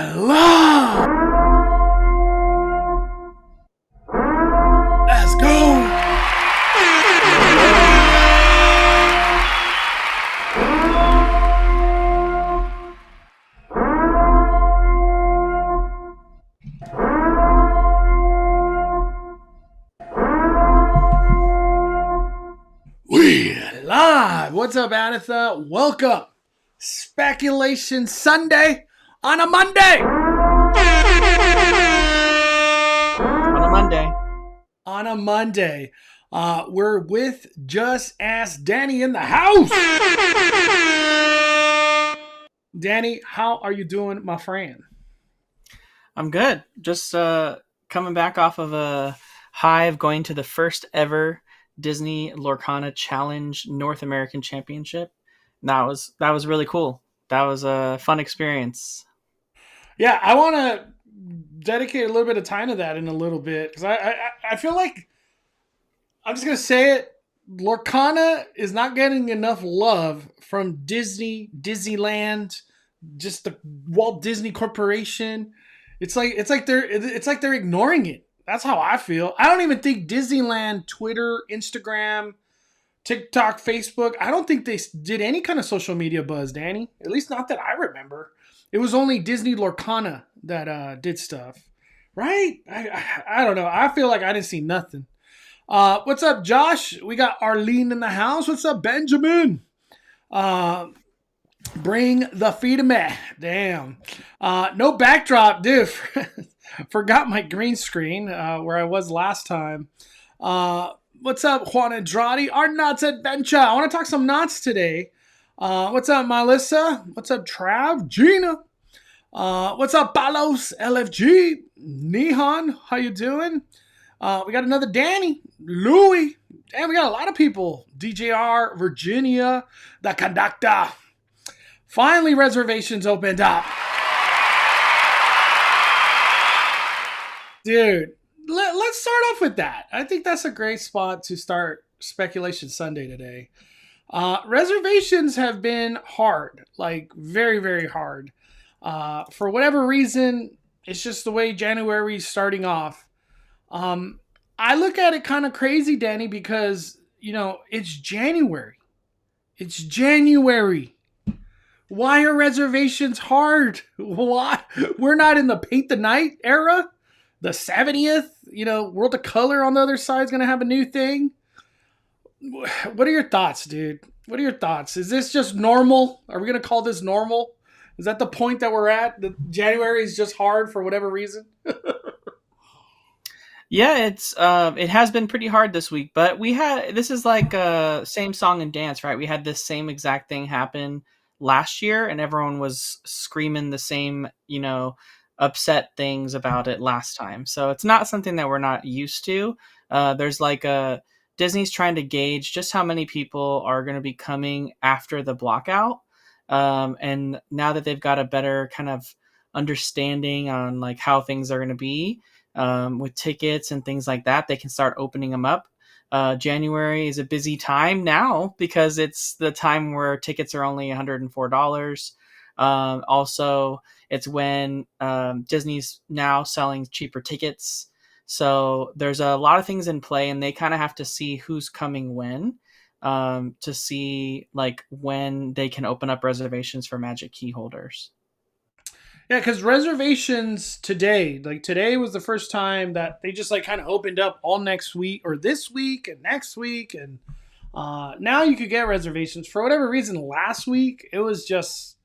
Hello! Let's go! We're live! What's up, Adatha? Welcome! Speculation Sunday on a Monday! On a Monday. We're with Just Ask Danny in the house! Danny, how are you doing, my friend? I'm good. Just coming back off of a high of going to the first ever Disney Lorcana Challenge North American Championship. And that was really cool. That was a fun experience. Yeah, I want to dedicate a little bit of time to that in a little bit because I feel like I'm just gonna say it. Lorcana is not getting enough love from Disney, Disneyland, just the Walt Disney Corporation. It's like they're ignoring it. That's how I feel. I don't even think Disneyland, Twitter, Instagram, TikTok, Facebook, I don't think they did any kind of social media buzz, Danny. At least not that I remember. It was only Disney Lorcana that did stuff. Right? I don't know. I feel like I didn't see nothing. What's up, Josh? We got Arlene in the house. What's up, Benjamin? Bring the feed to me. Damn. No backdrop, dude. Forgot my green screen where I was last time. What's up, Juan Andrade? Our Knott's Adventure. I want to talk some Knotts today. What's up, Melissa? What's up, Trav? Gina? What's up, Palos? LFG? Nihan? How you doing? We got another Danny. Louie. And we got a lot of people. DJR, Virginia, the conductor. Finally, reservations opened up. Dude, let's start off with that. I think that's a great spot to start Speculation Sunday today. Reservations have been hard, like very, very hard. For whatever reason, it's just the way January is starting off. I look at it kind of crazy, Danny, because, it's January. It's January. Why are reservations hard? Why? We're not in the Paint the Night era? The 70th, World of Color on the other side is going to have a new thing. What are your thoughts, dude? What are your thoughts? Is this just normal? Are we going to call this normal? Is that the point that we're at? The January is just hard for whatever reason? Yeah, it has been pretty hard this week, but this is like same song and dance, right? We had this same exact thing happen last year and everyone was screaming the same, upset things about it last time. So it's not something that we're not used to. There's Disney's trying to gauge just how many people are going to be coming after the blockout. And now that they've got a better kind of understanding on like how things are going to be with tickets and things like that, they can start opening them up. January is a busy time now because it's the time where tickets are only $104. Also, it's when Disney's now selling cheaper tickets. So there's a lot of things in play and they kind of have to see who's coming when to see like when they can open up reservations for Magic Key holders. Yeah, because reservations today was the first time that they just kind of opened up all next week or this week and next week. And now you could get reservations. For whatever reason, last week, it was just,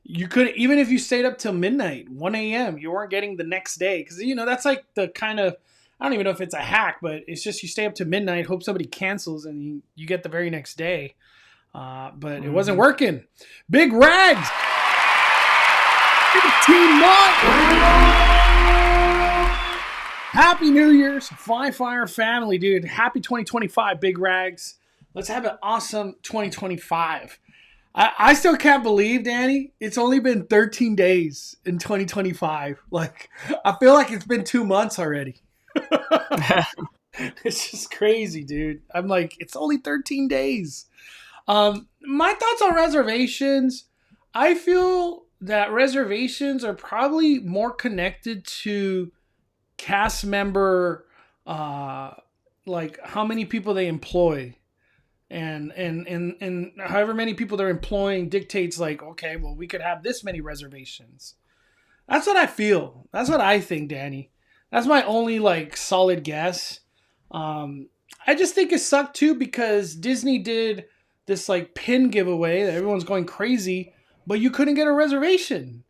you couldn't, even if you stayed up till midnight, 1 a.m., you weren't getting the next day. Because, that's like the kind of, I don't even know if it's a hack, but it's just you stay up to midnight, hope somebody cancels, and you get the very next day. But it wasn't working. Big Rags! Team Knott! Happy New Year's, Fire family, dude. Happy 2025, Big Rags. Let's have an awesome 2025. I still can't believe, Danny, it's only been 13 days in 2025. Like, I feel like it's been 2 months already. It's just crazy, dude. I'm like, it's only 13 days. My thoughts on reservations, I feel that reservations are probably more connected to cast member, uh, like how many people they employ, and however many people they're employing dictates like, okay, well, we could have this many reservations. That's what I feel. That's what I think, Danny. That's my only like solid guess. Um, I just think it sucked too because Disney did this like pin giveaway that everyone's going crazy, but you couldn't get a reservation.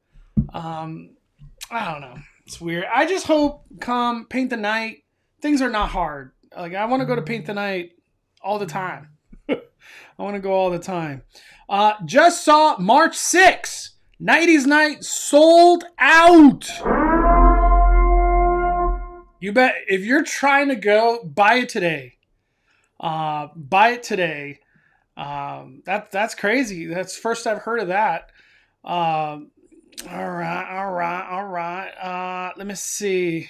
Um, I don't know. It's weird. I just hope come Paint the Night, things are not hard. Like I want to go to Paint the Night all the time. I want to go all the time. Just saw March 6th. 90s Night sold out. You bet. If you're trying to go, buy it today. Buy it today. That's crazy. That's first I've heard of that. All right. Let me see.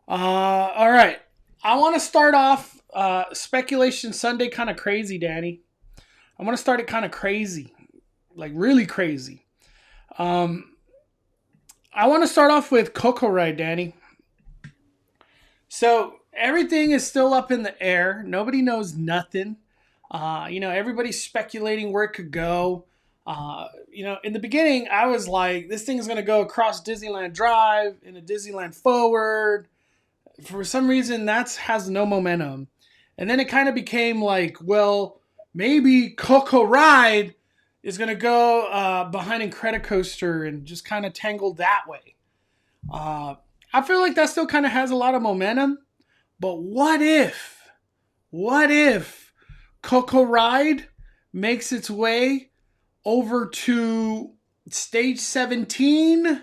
All right. I want to start off Speculation Sunday kind of crazy, Danny. I want to start it kind of crazy, like really crazy. I want to start off with Coco Ride, Danny. So everything is still up in the air. Nobody knows nothing. Everybody's speculating where it could go. In the beginning, I was like, this thing is going to go across Disneyland Drive in a Disneyland Forward. For some reason, that has no momentum. And then it kind of became like, well, maybe Coco Ride is going to go behind Incredicoaster and just kind of tangled that way. I feel like that still kind of has a lot of momentum. But what if Coco Ride makes its way over to Stage 17,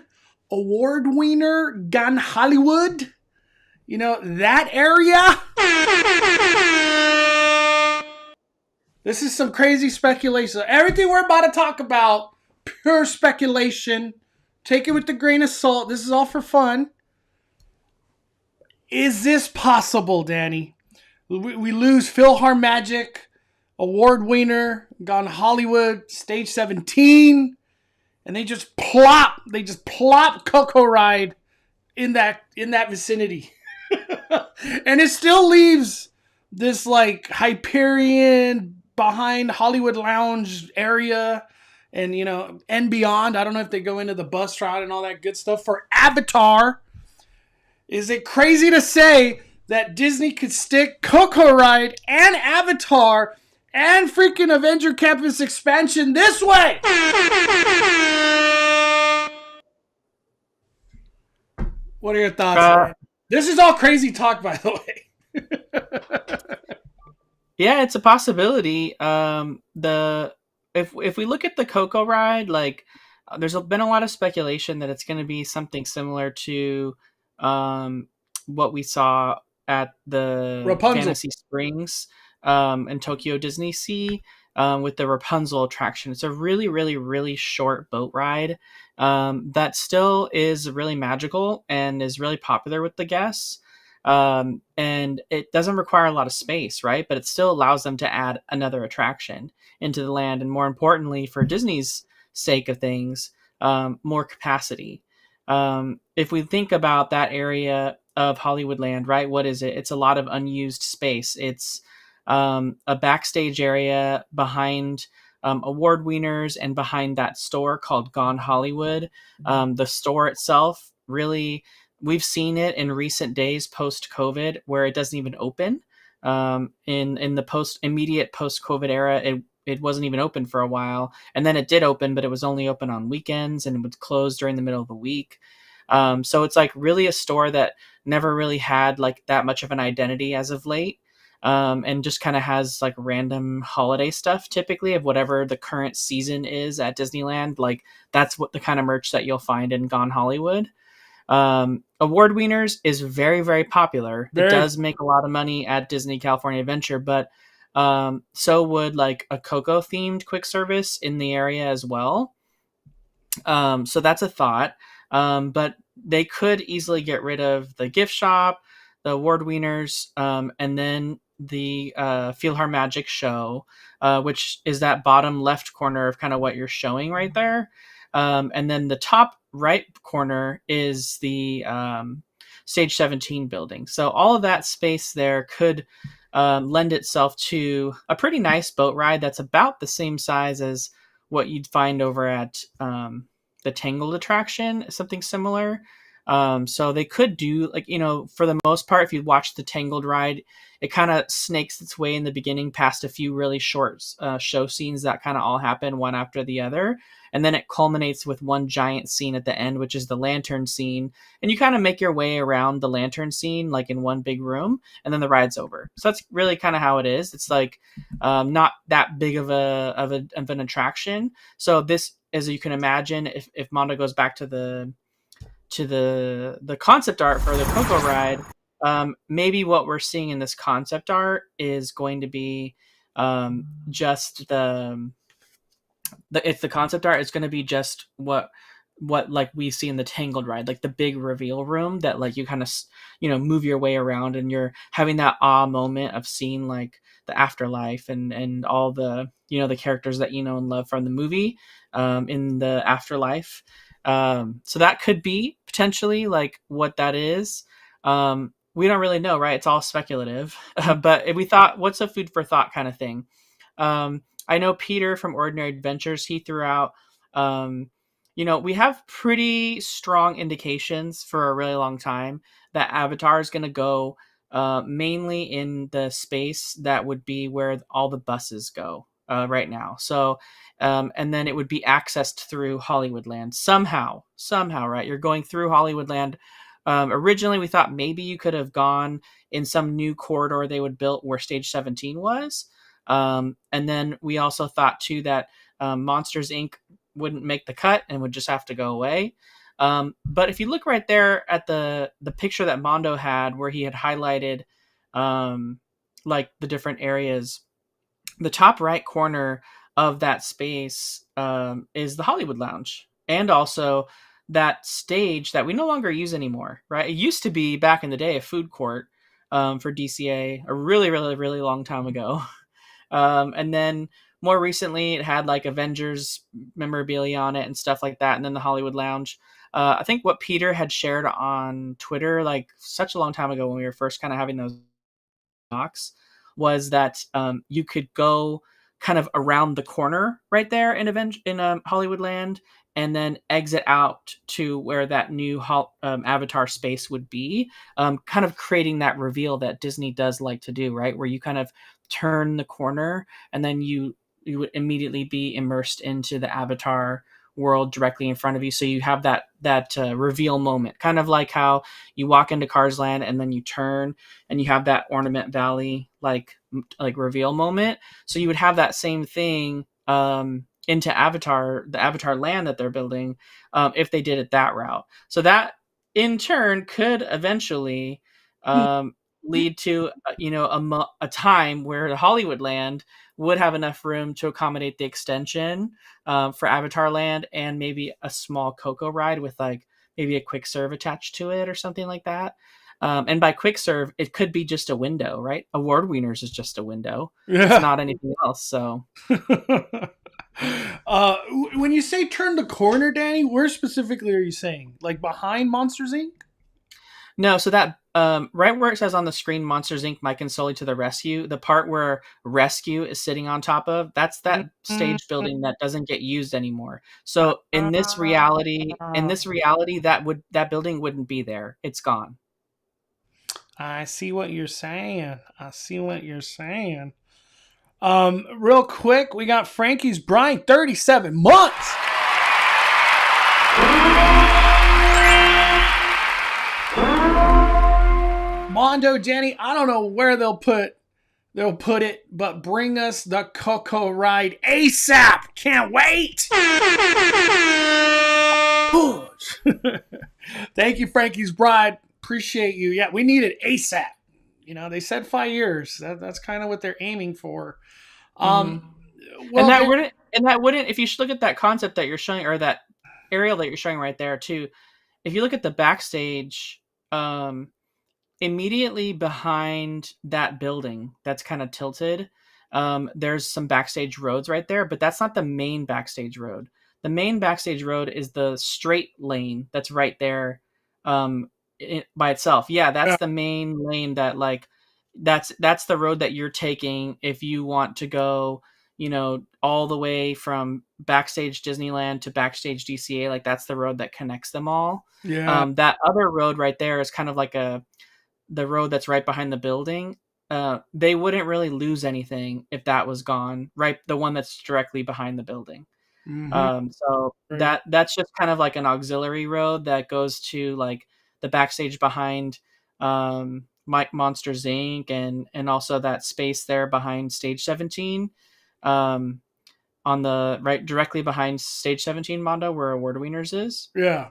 award winner, Gone Hollywood? You know, that area? This is some crazy speculation. Everything we're about to talk about, pure speculation. Take it with a grain of salt. This is all for fun. Is this possible, Danny? We lose PhilharMagic, award winner, Gone Hollywood, Stage 17, and they just plop Coco Ride in that vicinity. And it still leaves this like Hyperion behind Hollywood Lounge area and beyond. I don't know if they go into the bus route and all that good stuff for Avatar. Is it crazy to say that Disney could stick Coco Ride and Avatar and freaking Avengers Campus expansion this way? What are your thoughts on it? This is all crazy talk, by the way. Yeah, it's a possibility. If we look at the Coco Ride, like there's been a lot of speculation that it's going to be something similar to what we saw at the Rapunzel. Fantasy Springs and Tokyo Disney Sea with the Rapunzel attraction. It's a really, really, really short boat ride that still is really magical and is really popular with the guests. And it doesn't require a lot of space, right? But it still allows them to add another attraction into the land. And more importantly, for Disney's sake of things, more capacity. If we think about that area of Hollywoodland, right? What is it? It's a lot of unused space. It's a backstage area behind award winners and behind that store called Gone Hollywood. The store itself, really, we've seen it in recent days post-COVID where it doesn't even open. In the immediate post-COVID era, it wasn't even open for a while. And then it did open, but it was only open on weekends and it would close during the middle of the week. So it's like really a store that never really had like that much of an identity as of late. And just kind of has like random holiday stuff typically of whatever the current season is at Disneyland. Like that's what the kind of merch that you'll find in Gone Hollywood. Award Wieners is very, very popular. It does make a lot of money at Disney California Adventure, but so would like a Coco themed quick service in the area as well. So that's a thought. But they could easily get rid of the gift shop, the Award Wieners, and then the PhilharMagic show. which is that bottom left corner of kind of what you're showing right there. And then the top right corner is the Stage 17 building. So all of that space there could lend itself to a pretty nice boat ride that's about the same size as what you'd find over at the Tangled attraction, something similar. So they could do, like, for the most part, if you watch the Tangled ride, it kind of snakes its way in the beginning past a few really short show scenes that kind of all happen one after the other. And then it culminates with one giant scene at the end, which is the lantern scene. And you kind of make your way around the lantern scene, like in one big room, and then the ride's over. So that's really kind of how it is. It's like not that big of an attraction. So this, as you can imagine, if Mondo goes back to the concept art for the Coco ride, maybe what we're seeing in this concept art is going to be just it's the concept art. It's going to be just what like we see in the Tangled ride, like the big reveal room that like you kind of move your way around, and you're having that awe moment of seeing like the afterlife and all the the characters that and love from the movie in the afterlife. So that could be potentially like what that is. We don't really know, right? It's all speculative. But we thought, what's a food for thought kind of thing? I know Peter from Ordinary Adventures, he threw out, we have pretty strong indications for a really long time that Avatar is going to go mainly in the space that would be where all the buses go right now. So, and then it would be accessed through Hollywoodland somehow, right? You're going through Hollywoodland. Originally, we thought maybe you could have gone in some new corridor they would build where Stage 17 was. And then we also thought too that Monsters Inc. wouldn't make the cut and would just have to go away. But if you look right there at the picture that Mondo had, where he had highlighted like the different areas, the top right corner of that space is the Hollywood Lounge, and also that stage that we no longer use anymore, right? It used to be back in the day a food court for DCA a really, really, really long time ago. And then more recently, it had like Avengers memorabilia on it and stuff like that. And then the Hollywood Lounge. I think what Peter had shared on Twitter, like such a long time ago when we were first kind of having those talks, was that you could go kind of around the corner right there in Hollywood Land, and then exit out to where that new Avatar space would be, kind of creating that reveal that Disney does like to do, right? Where you kind of turn the corner and then you would immediately be immersed into the Avatar world directly in front of you. So you have that reveal moment, kind of like how you walk into Cars Land and then you turn and you have that Ornament Valley like reveal moment. So you would have that same thing into Avatar, the Avatar land that they're building, if they did it that route. So that in turn could eventually lead to a time where the Hollywood Land would have enough room to accommodate the extension for Avatar Land, and maybe a small Coco ride with like maybe a quick serve attached to it or something like that. And by quick serve, it could be just a window, right? Award Wieners is just a window. Yeah. It's not anything else. So when you say turn the corner, Danny, where specifically are you saying? Like behind Monsters Inc.? No, so that right where it says on the screen Monsters Inc. Mike and Sully to the rescue, the part where Rescue is sitting on top of, that's that stage building that doesn't get used anymore. So in this reality, that building wouldn't be there. It's gone. I see what you're saying. Real quick, we got Frankie's Brine, 37 months. Mondo, Danny, I don't know where they'll put it, but bring us the Coco ride ASAP. Can't wait. Thank you, Frankie's Bride. Appreciate you. Yeah, we need it ASAP. They said 5 years. That's kind of what they're aiming for. Well, and that wouldn't, if you look at that concept that you're showing, or that aerial that you're showing right there too, if you look at the backstage, immediately behind that building that's kind of tilted, there's some backstage roads right there, but that's not the main backstage road. The main backstage road is the straight lane that's right there, by itself. Yeah, that's Yeah. the main lane that like that's the road that you're taking if you want to go, all the way from backstage Disneyland to backstage DCA. Like that's the road that connects them all. Yeah. That other road right there is kind of like the road that's right behind the building. They wouldn't really lose anything if that was gone, right? The one that's directly behind the building. Mm-hmm. So Right. that's just kind of like an auxiliary road that goes to like the backstage behind Mike Monsters Inc. and also that space there behind Stage 17. On the right directly behind Stage 17, Mondo, where Award Wieners is. Yeah.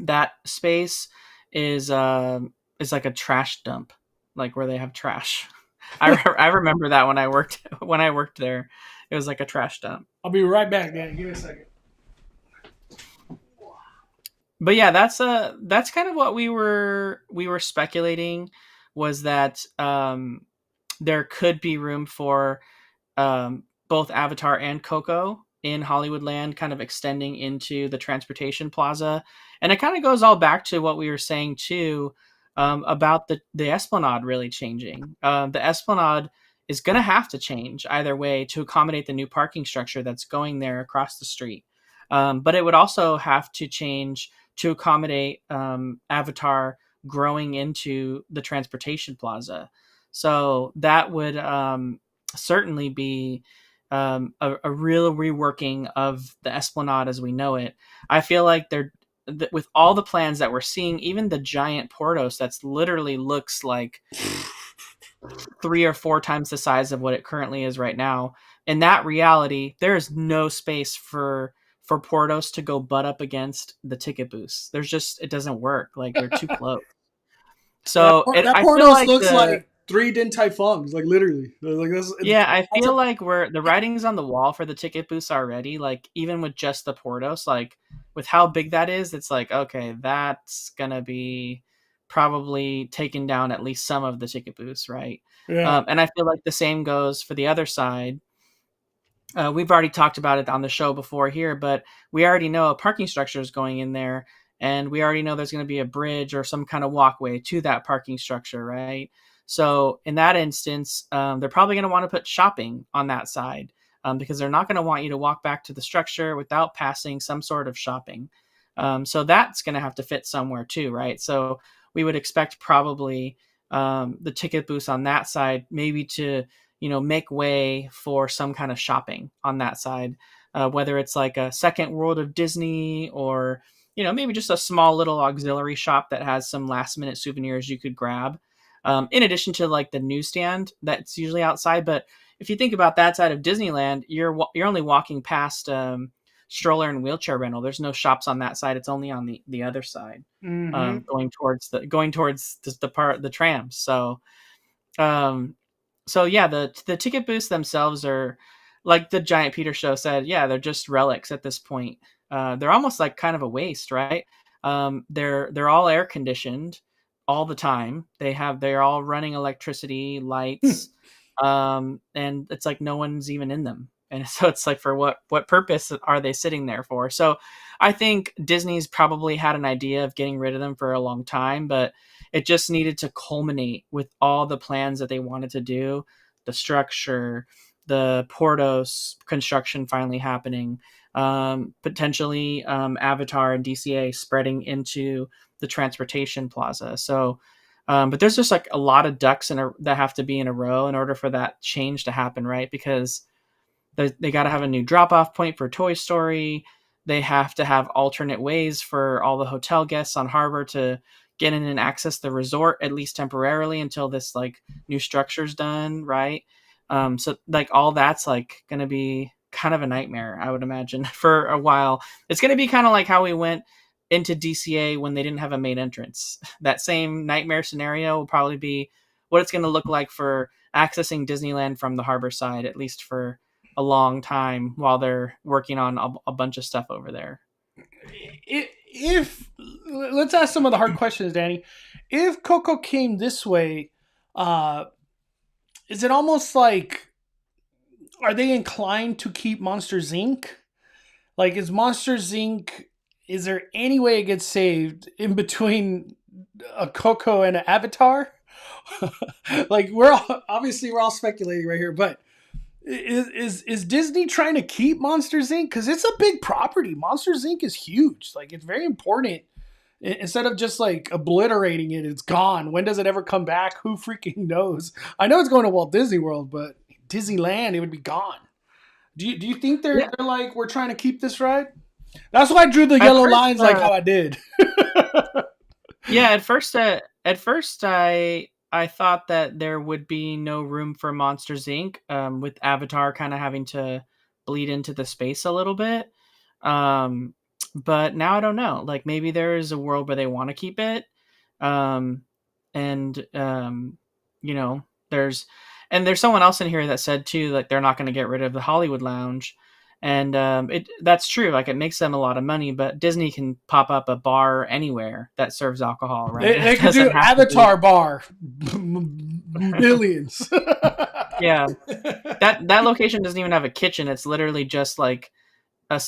That space is like a trash dump, like where they have trash. I remember that when I worked there, it was like a trash dump. I'll be right back, Danny. Give me a second. But yeah, that's kind of what we were speculating, was that there could be room for both Avatar and Coco in Hollywoodland, kind of extending into the transportation plaza. And it kind of goes all back to what we were saying too, about the Esplanade really changing. The Esplanade is going to have to change either way to accommodate the new parking structure that's going there across the street. But it would also have to change to accommodate Avatar growing into the transportation plaza. So that would certainly be a real reworking of the Esplanade as we know it. I feel like with all the plans that we're seeing, even the giant Portos that's literally looks like 3 or 4 times the size of what it currently is right now. In that reality, there is no space for Portos to go butt up against the ticket booths. It doesn't work. Like they're too close. So That I feel Portos like looks like 3 Din Tai Fungs, like literally. Like I feel like the writing's on the wall for the ticket booths already. Like even with just the Portos, like with how big that is, it's like, okay, that's gonna be probably taking down at least some of the ticket booths, right? Yeah. And I feel like the same goes for the other side. We've already talked about it on the show before here, but we already know a parking structure is going in there, and we already know there's going to be a bridge or some kind of walkway to that parking structure, right? So in that instance, they're probably going to want to put shopping on that side, because they're not going to want you to walk back to the structure without passing some sort of shopping. So that's going to have to fit somewhere too, right? So we would expect probably the ticket booths on that side maybe to make way for some kind of shopping on that side, whether it's like a second World of Disney or, maybe just a small little auxiliary shop that has some last minute souvenirs you could grab, in addition to like the newsstand that's usually outside. But if you think about that side of Disneyland, you're only walking past stroller and wheelchair rental. There's no shops on that side. It's only on the other side, Mm-hmm. going towards the trams. So yeah, the ticket booths themselves are, like the Giant Peter show said, yeah, they're just relics at this point. They're almost like kind of a waste, right? They're all air conditioned all the time. They're all running electricity, lights, and it's like no one's even in them. And so it's like, for what purpose are they sitting there for? So I think Disney's probably had an idea of getting rid of them for a long time, but it just needed to culminate with all the plans that they wanted to do, the structure, the Portos construction finally happening, potentially Avatar and DCA spreading into the transportation plaza. So, but there's just like a lot of ducks that have to be in a row in order for that change to happen, right? Because they got to have a new drop-off point for Toy Story. They have to have alternate ways for all the hotel guests on Harbor to get in and access the resort, at least temporarily, until this like new structure's done, right? So like all that's like going to be kind of a nightmare, I would imagine, for a while. It's going to be kind of like how we went into DCA when they didn't have a main entrance. That same nightmare scenario will probably be what it's going to look like for accessing Disneyland from the Harbor side, at least for a long time, while they're working on a bunch of stuff over there. If let's ask some of the hard questions, Danny. If Coco came this way, is it almost like are they inclined to keep Monsters Inc? Like, is Monsters Inc? Is there any way it gets saved in between a Coco and an Avatar? Like, we're all speculating right here, but is Disney trying to keep Monsters Inc? Because it's a big property. Monsters Inc is huge. Like, it's very important. Instead of just like obliterating it, it's gone. When does it ever come back? Who freaking knows? I know it's going to Walt Disney World, but Disneyland, it would be gone. Do you think they're like, we're trying to keep this ride? That's why I drew the yellow lines like how I did. Yeah, at first I thought that there would be no room for Monsters Inc. With Avatar kind of having to bleed into the space a little bit. But now I don't know. Like, maybe there is a world where they want to keep it. And you know, there's someone else in here that said too, like, they're not going to get rid of the Hollywood Lounge. And that's true. Like, it makes them a lot of money, but Disney can pop up a bar anywhere that serves alcohol, right? They can do Avatar bar, billions. Yeah, that location doesn't even have a kitchen. It's literally just like a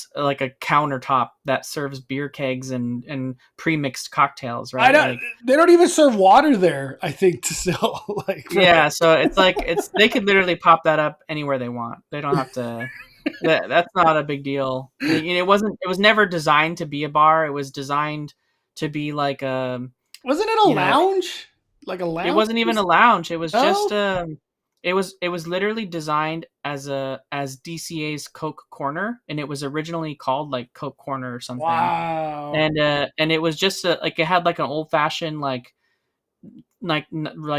countertop that serves beer kegs and pre-mixed cocktails, right? They don't even serve water there, I think, to sell. Yeah, so it's like they could literally pop that up anywhere they want. They don't have to. That's not a big deal. It was never designed to be a bar. It was designed to be like a. Wasn't it a lounge? Like a lounge? It wasn't even a lounge. It was just it was literally designed as DCA's Coke Corner, and it was originally called like Coke Corner or something. Wow. And it was just like, it had like an old fashioned like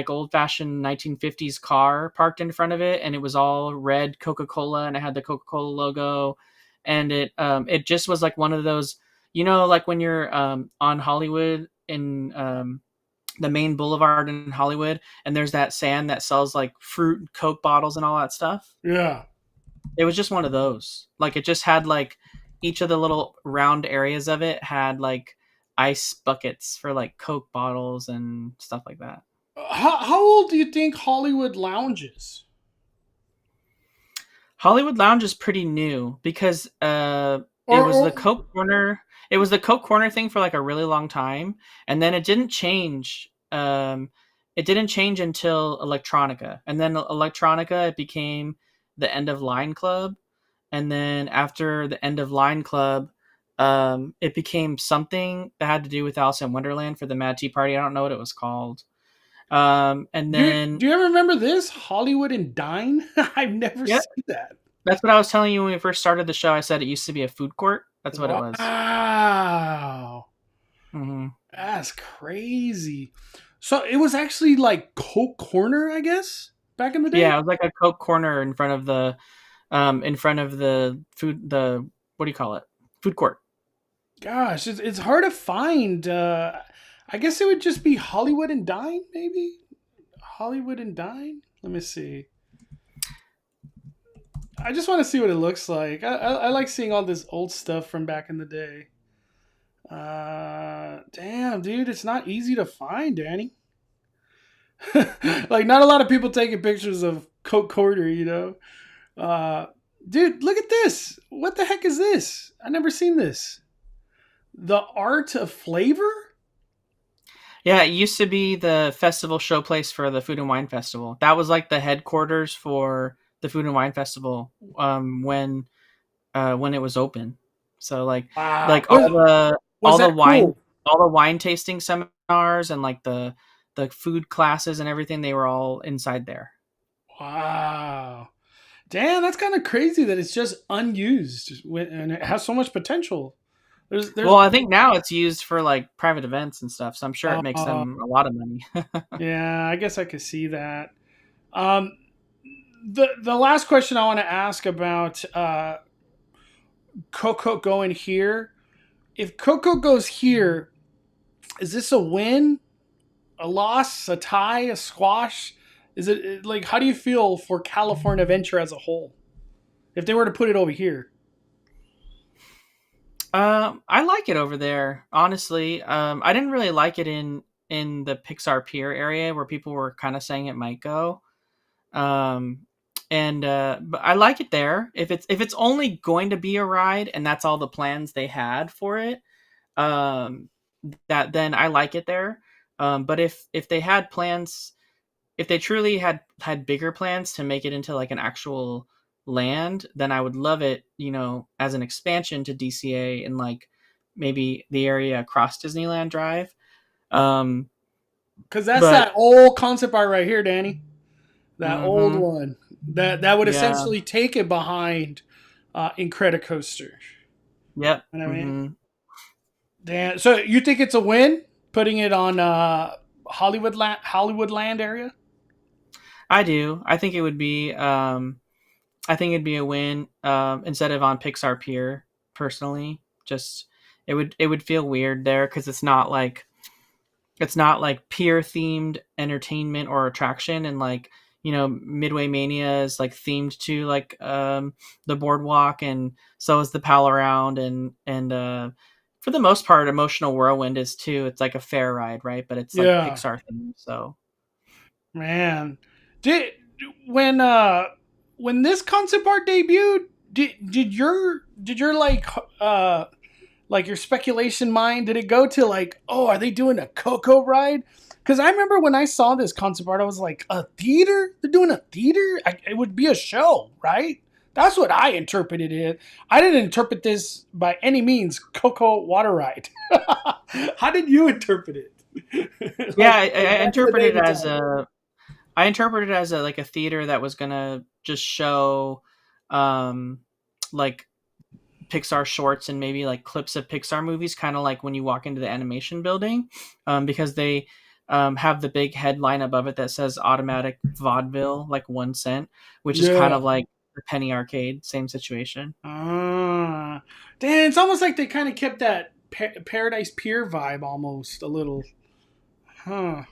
old fashioned 1950s car parked in front of it, and it was all red Coca-Cola, and it had the Coca-Cola logo, and it just was like one of those, like when you're on Hollywood in the main boulevard in Hollywood, and there's that stand that sells like fruit and Coke bottles and all that stuff. Yeah. It was just one of those. Like, it just had like each of the little round areas of it had like ice buckets for like Coke bottles and stuff like that. How old do you think Hollywood Lounge is? Hollywood Lounge is pretty new because it was the Coke Corner. It was the Coke Corner thing for like a really long time, and then it didn't change. It didn't change until Electronica, and then Electronica, it became the End of Line Club, and then after the End of Line Club, it became something that had to do with Alice in Wonderland for the Mad Tea Party. I don't know what it was called. And then do you ever remember this Hollywood and Dine? I've never seen that. That's what I was telling you when we first started the show. I said it used to be a food court. That's what it was. Wow. Mm-hmm. That's crazy. So it was actually like Coke Corner, I guess, back in the day. Yeah, it was like a Coke Corner in front of the food. What do you call it? Food court. Gosh, it's hard to find. I guess it would just be Hollywood and Dine, maybe. Hollywood and Dine. Let me see. I just want to see what it looks like. I like seeing all this old stuff from back in the day. Damn, dude, it's not easy to find, Danny. Like, not a lot of people taking pictures of Coke Corner, Dude, look at this. What the heck is this? I've never seen this. The Art of Flavor? Yeah, it used to be the festival showplace for the Food and Wine Festival. That was like the headquarters for the Food and Wine Festival when it was open. So like all the wine tasting seminars and like the food classes and everything, they were all inside there. Wow. Damn, that's kind of crazy that it's just unused and it has so much potential. Well, I think now it's used for like private events and stuff, so I'm sure it makes them a lot of money. Yeah, I guess I could see that. The last question I want to ask about Coco going here. If Coco goes here, is this a win, a loss, a tie, a squash? Is it like, how do you feel for California Adventure as a whole if they were to put it over here? I like it over there, honestly. I didn't really like it in the Pixar Pier area where people were kind of saying it might go. but I like it there. If it's only going to be a ride and that's all the plans they had for it, um, that then I like it there. But if they had plans, if they truly had bigger plans to make it into like an actual land, then I would love it, as an expansion to DCA and like maybe the area across Disneyland Drive. Um, Because that's but that old concept art right here, Danny. That old mhm, one. That would yeah, essentially take it behind Incredicoaster. yep, You know what I mean? hmm Damn. So you think it's a win putting it on Hollywood Land area? I do. I think it would be. I think it'd be a win instead of on Pixar Pier. Personally, just it would feel weird there because it's not like pier themed entertainment or attraction, and like Midway Mania is like themed to like the boardwalk, and so is the Pal Around, and for the most part Emotional Whirlwind is too. It's like a fair ride, right? But it's like Yeah, Pixar themed, so man. Did when uh when this concept art debuted, did your like your speculation mind, did it go to like, oh, are they doing a Coco ride? Because I remember when I saw this concept art, I was like, a theater? They're doing a theater? It would be a show, right? That's what I interpreted it. I didn't interpret this by any means Coco water ride. How did you interpret it? yeah, Like I back to the interpreted it David as time. like a theater that was gonna just show um like Pixar shorts and maybe like clips of Pixar movies, kind of like when you walk into the animation building, because they have the big headline above it that says automatic vaudeville, like 1 cent, which is kind Yeah. of like the penny arcade, same situation. Ah, damn! It's almost like they kind of kept that Paradise Pier vibe almost a little, huh?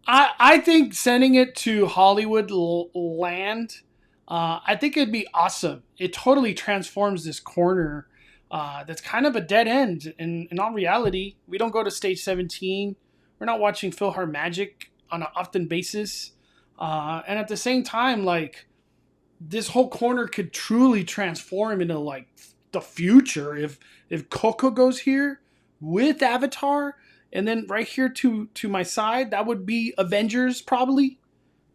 I think sending it to Hollywood Land, I think it'd be awesome. It totally transforms this corner. That's kind of a dead end. In all reality, we don't go to Stage 17. We're not watching Philhar Magic on an often basis. And at the same time, like this whole corner could truly transform into like the future if Coco goes here with Avatar, and then right here to my side that would be Avengers probably.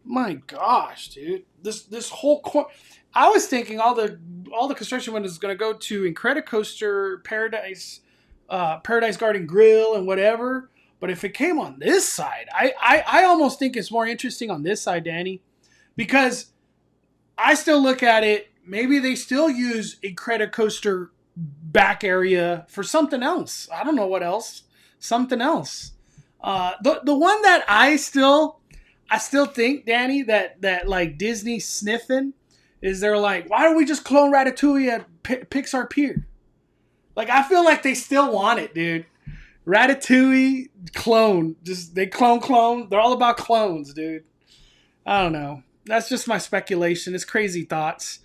My gosh, dude, this whole corner. I was thinking all the construction windows is going to go to Incredicoaster, Paradise Garden Grill, and whatever. But if it came on this side, I almost think it's more interesting on this side, Danny, because I still look at it. Maybe they still use Incredicoaster back area for something else. I don't know what else. Something else. The one that I still think, Danny, that like Disney sniffing is they're like, why don't we just clone Ratatouille at Pixar Pier? Like I feel like they still want it, dude. Ratatouille clone. Just they clone. They're all about clones, dude. I don't know. That's just my speculation. It's crazy thoughts.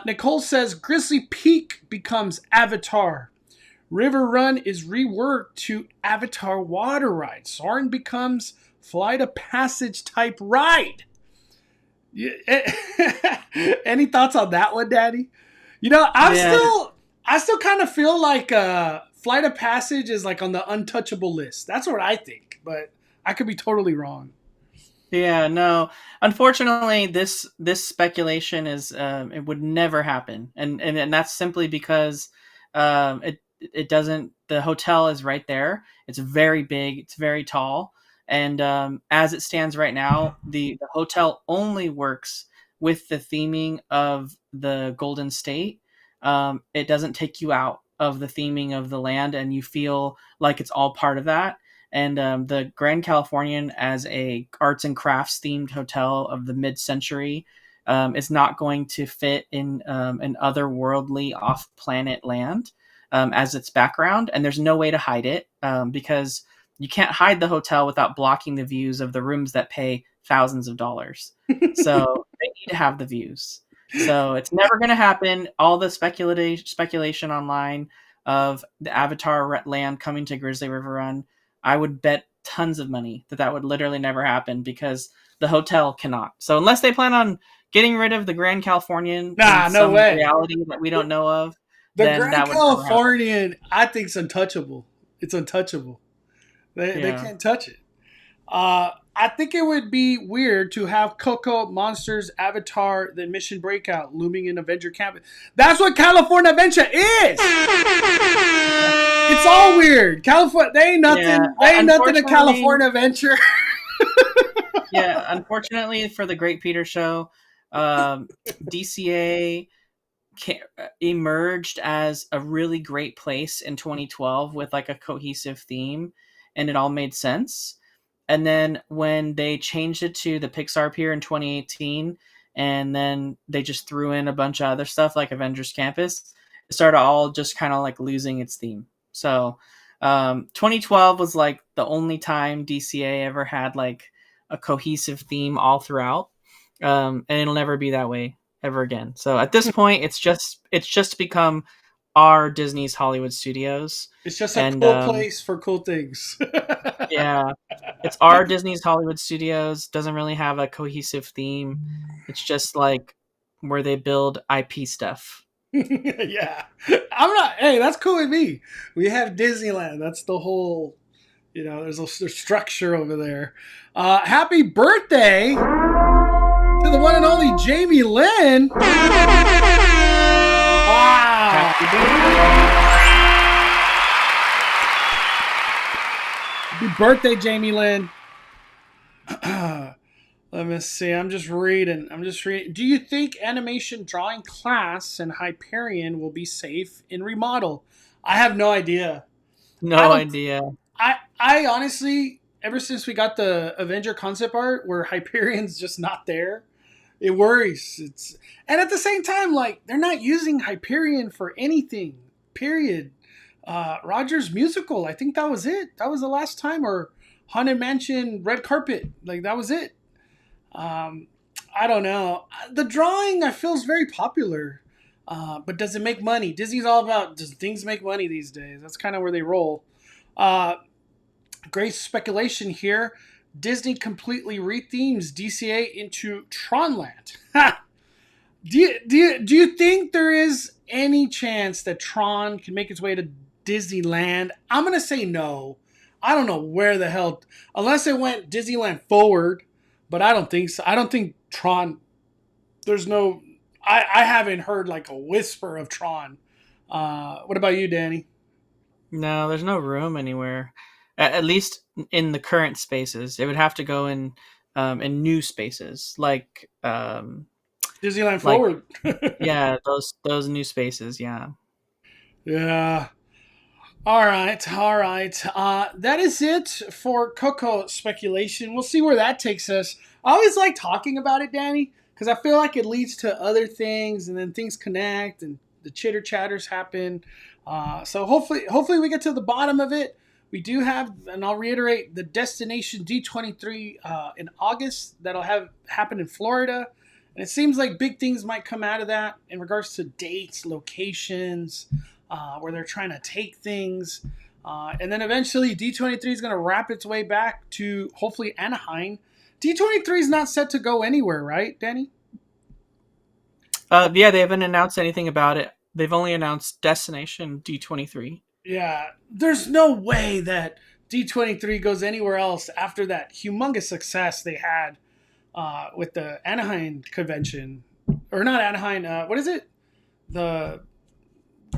Nicole says Grizzly Peak becomes Avatar. River Run is reworked to Avatar Water Ride. Soarin' becomes Flight of Passage type ride. Any thoughts on that one, Daddy? Yeah, I still kind of feel like Flight of Passage is like on the untouchable list. That's what I think, but I could be totally wrong. yeah, no. Unfortunately, this speculation is it would never happen, and that's simply because it doesn't. The hotel is right there. It's very big. It's very tall, and as it stands right now, the hotel only works with the theming of the Golden State. It doesn't take you out of the theming of the land, and you feel like it's all part of that. And the Grand Californian, as a arts and crafts themed hotel of the mid-century, is not going to fit in an otherworldly off-planet land as its background, and there's no way to hide it because you can't hide the hotel without blocking the views of the rooms that pay thousands of dollars. So they need to have the views. So it's never going to happen. All the speculation online of the Avatar land coming to Grizzly River Run, I would bet tons of money that would literally never happen because the hotel cannot. So unless they plan on getting rid of the Grand Californian in Nah, no some way. reality that we don't know of, The then Grand that would never happen. Californian, I think, is untouchable. It's untouchable. They Yeah. can't touch it. I think it would be weird to have Coco, Monsters, Avatar, then Mission Breakout looming in Avenger Campus. That's what California Adventure is. It's all weird. California, they ain't nothing. Yeah, They ain't nothing to unfortunately, California Adventure. yeah, unfortunately for the Great Peter Show, DCA emerged as a really great place in 2012 with like a cohesive theme, and it all made sense. And then when they changed it to the Pixar Pier in 2018, and then they just threw in a bunch of other stuff like Avengers Campus, it started all just kind of like losing its theme. So 2012 was like the only time DCA ever had like a cohesive theme all throughout, and it'll never be that way ever again. So at this point, it's just become our Disney's Hollywood Studios. It's just a And cool place for cool things. yeah, it's our Disney's Hollywood Studios. Doesn't really have a cohesive theme. It's just like where they build IP stuff. Yeah. I'm not, hey, that's cool with me. We have Disneyland. That's the whole, there's a structure over there. Happy birthday to the one and only Jamie Lynn. Wow. Happy Happy birthday, Jamie Lynn. Let me see. I'm just reading. Do you think animation drawing class and Hyperion will be safe in remodel? I have no idea. No idea. I honestly, ever since we got the Avenger concept art where Hyperion's just not there, it worries. And at the same time, like, they're not using Hyperion for anything. Period. Roger's musical, I think that was it. That was the last time. Or Haunted Mansion red carpet, like that was it. I don't know. The drawing I feel is very popular, but does it make money? Disney's all about, does things make money these days? That's kind of where they roll. Great speculation here. Disney completely rethemes DCA into Tronland. Do you think there is any chance that Tron can make its way to Disneyland? I'm gonna say no. I don't know where the hell, unless it went Disneyland forward. But I don't think so. I don't think Tron. There's no. I haven't heard like a whisper of Tron. What about you, Danny? No, there's no room anywhere. At least in the current spaces, it would have to go in new spaces like Disneyland forward. Yeah, those new spaces. Yeah. Yeah. All right. That is it for Coco speculation. We'll see where that takes us. I always like talking about it, Danny, because I feel like it leads to other things, and then things connect, and the chitter chatters happen. So hopefully we get to the bottom of it. We do have, and I'll reiterate, the Destination D23 in August that'll happen in Florida. And it seems like big things might come out of that in regards to dates, locations, where they're trying to take things. And then eventually D23 is going to wrap its way back to hopefully Anaheim. D23 is not set to go anywhere, right, Danny? Yeah, they haven't announced anything about it. They've only announced Destination D23. Yeah, there's no way that D23 goes anywhere else after that humongous success they had with the Anaheim convention. Or not Anaheim, what is it? What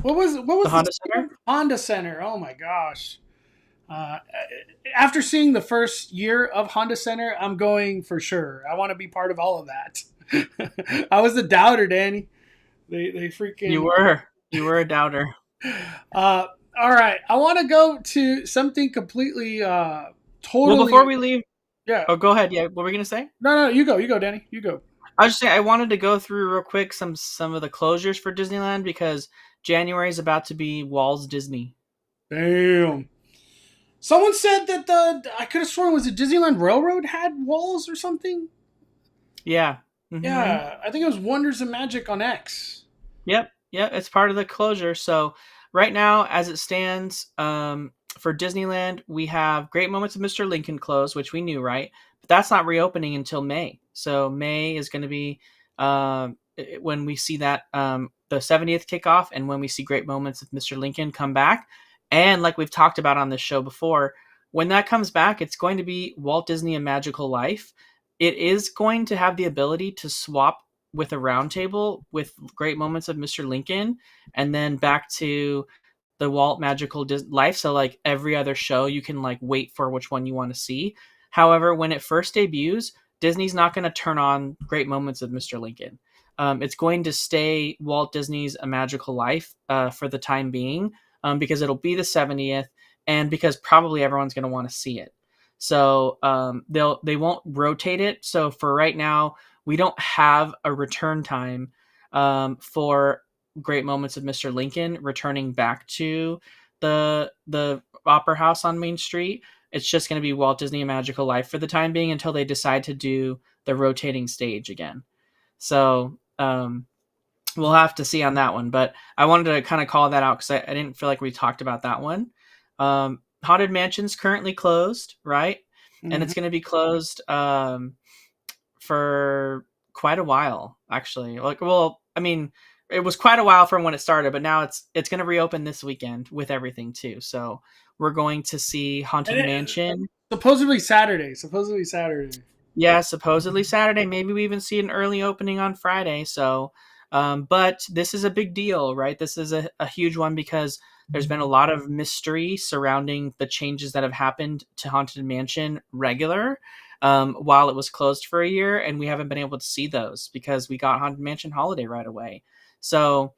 was The the Honda Center? Honda Center. Oh my gosh. After seeing the first year of Honda Center, I'm going for sure. I want to be part of all of that. I was the doubter, Danny. They freaking. You were a doubter. All right. I want to go to something completely totally. Well, before we leave, Yeah. oh, go ahead. Yeah, what were we gonna say? No, you go, Danny. You go. I was just saying I wanted to go through real quick some of the closures for Disneyland because January is about to be Walt's Disney. Damn. Someone said that I could have sworn, was it Disneyland Railroad had walls or something? Yeah. Mm-hmm. Yeah, I think it was Wonders of Magic on X. Yep. It's part of the closure. So right now, as it stands, for Disneyland, we have Great Moments of Mr. Lincoln closed, which we knew, right? But that's not reopening until May. So May is going to be when we see that the 70th kickoff, and when we see Great Moments of Mr. Lincoln come back. And like we've talked about on this show before, when that comes back, it's going to be Walt Disney: A Magical Life. It is going to have the ability to swap with a roundtable with Great Moments of Mr. Lincoln, and then back to the Walt Magical Life. So like every other show, you can like wait for which one you want to see. However, when it first debuts, Disney's not going to turn on Great Moments of Mr. Lincoln. It's going to stay Walt Disney's A Magical Life for the time being, because it'll be the 70th, and because probably everyone's going to want to see it. So they won't rotate it. So for right now, we don't have a return time for Great Moments of Mr. Lincoln returning back to the Opera House on Main Street. It's just going to be Walt Disney: A Magical Life for the time being until they decide to do the rotating stage again. So we'll have to see on that one. But I wanted to kind of call that out because I didn't feel like we talked about that one. Haunted Mansion's currently closed, right? Mm-hmm. And it's going to be closed for quite a while, actually. Like, well, I mean, it was quite a while from when it started, but now it's going to reopen this weekend with everything too. So we're going to see Haunted Mansion. Supposedly Saturday. Yeah, supposedly Saturday. Maybe we even see an early opening on Friday. So, but this is a big deal, right? This is a huge one because there's been a lot of mystery surrounding the changes that have happened to Haunted Mansion regular while it was closed for a year, and we haven't been able to see those because we got Haunted Mansion Holiday right away. So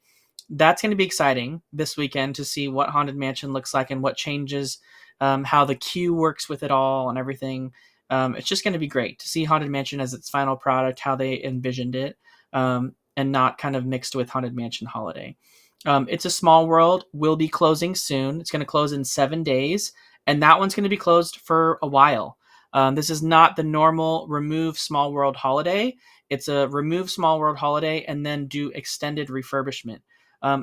that's going to be exciting this weekend to see what Haunted Mansion looks like and what changes, how the queue works with it all and everything. It's just going to be great to see Haunted Mansion as its final product, how they envisioned it, and not kind of mixed with Haunted Mansion Holiday. It's a Small World will be closing soon. It's going to close in 7 days, and that one's going to be closed for a while. This is not the normal remove Small World holiday. It's a remove Small World holiday and then do extended refurbishment.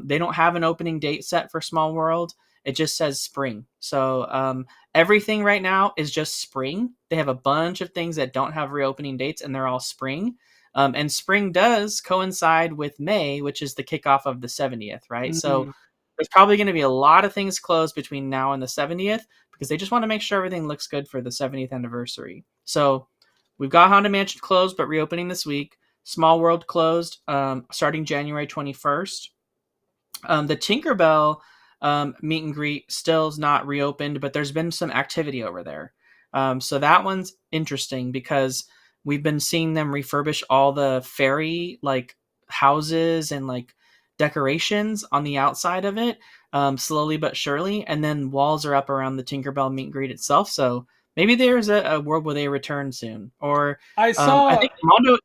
They don't have an opening date set for Small World. It just says spring. So everything right now is just spring. They have a bunch of things that don't have reopening dates, and they're all spring. And spring does coincide with May, which is the kickoff of the 70th, right? Mm-hmm. So there's probably going to be a lot of things closed between now and the 70th because they just want to make sure everything looks good for the 70th anniversary. So we've got Haunted Mansion closed, but reopening this week. Small World closed starting January 21st. The Tinkerbell meet and greet still is not reopened, but there's been some activity over there. So that one's interesting because we've been seeing them refurbish all the fairy like houses and like decorations on the outside of it, slowly but surely. And then walls are up around the Tinkerbell meet and greet itself. So maybe there's a world where they return soon. Or I think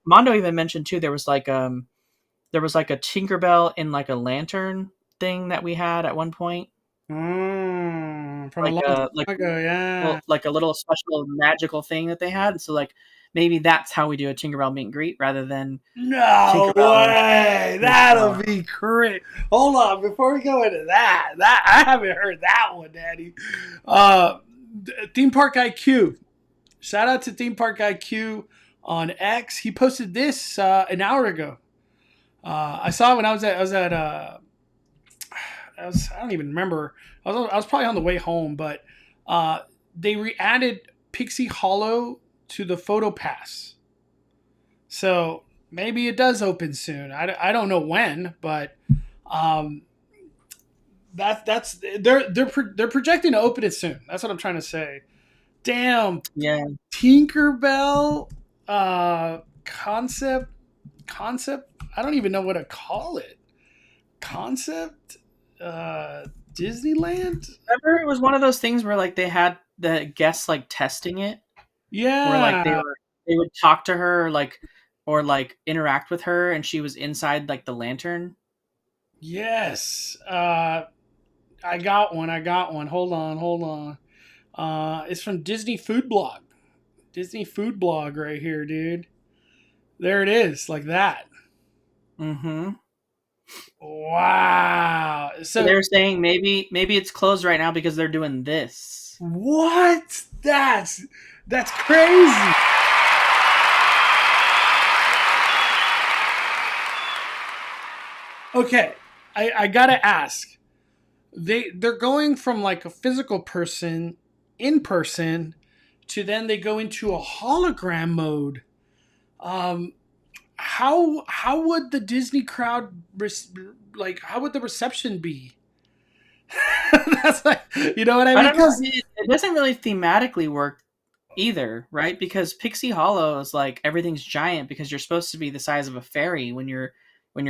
Mondo even mentioned too, there was like a Tinkerbell in like a lantern thing that we had at one point. From like a long time ago, yeah. Well, like a little special magical thing that they had. So like maybe that's how we do a Tinkerbell meet and greet rather than no way. That'll be great. Hold on, before we go into that I haven't heard that one, Daddy. Theme Park IQ. Shout out to Theme Park IQ on X. He posted this an hour ago. I saw it when I don't even remember. I was probably on the way home, but they re-added Pixie Hollow to the Photo Pass. So maybe it does open soon. I don't know when, but they're projecting to open it soon. That's what I'm trying to say. Damn. Yeah. Tinkerbell concept. I don't even know what to call it. Concept. Disneyland. Remember, it was one of those things where like they had the guests like testing it. Yeah. Where like they would talk to her or interact with her, and she was inside like the lantern. Yes. I got one. Hold on. It's from Disney Food Blog. Disney Food Blog right here, dude. There it is, like that. Mm-hmm. Wow. So So they're saying maybe it's closed right now because they're doing this. what? That's crazy. Okay, I gotta ask. They're going from like a physical person in person to then they go into a hologram mode. Um, how would the Disney crowd like? How would the reception be? That's like, you know what I I mean? don't know. Because It doesn't really thematically work either, right? Because Pixie Hollow is like everything's giant because you're supposed to be the size of a fairy when you're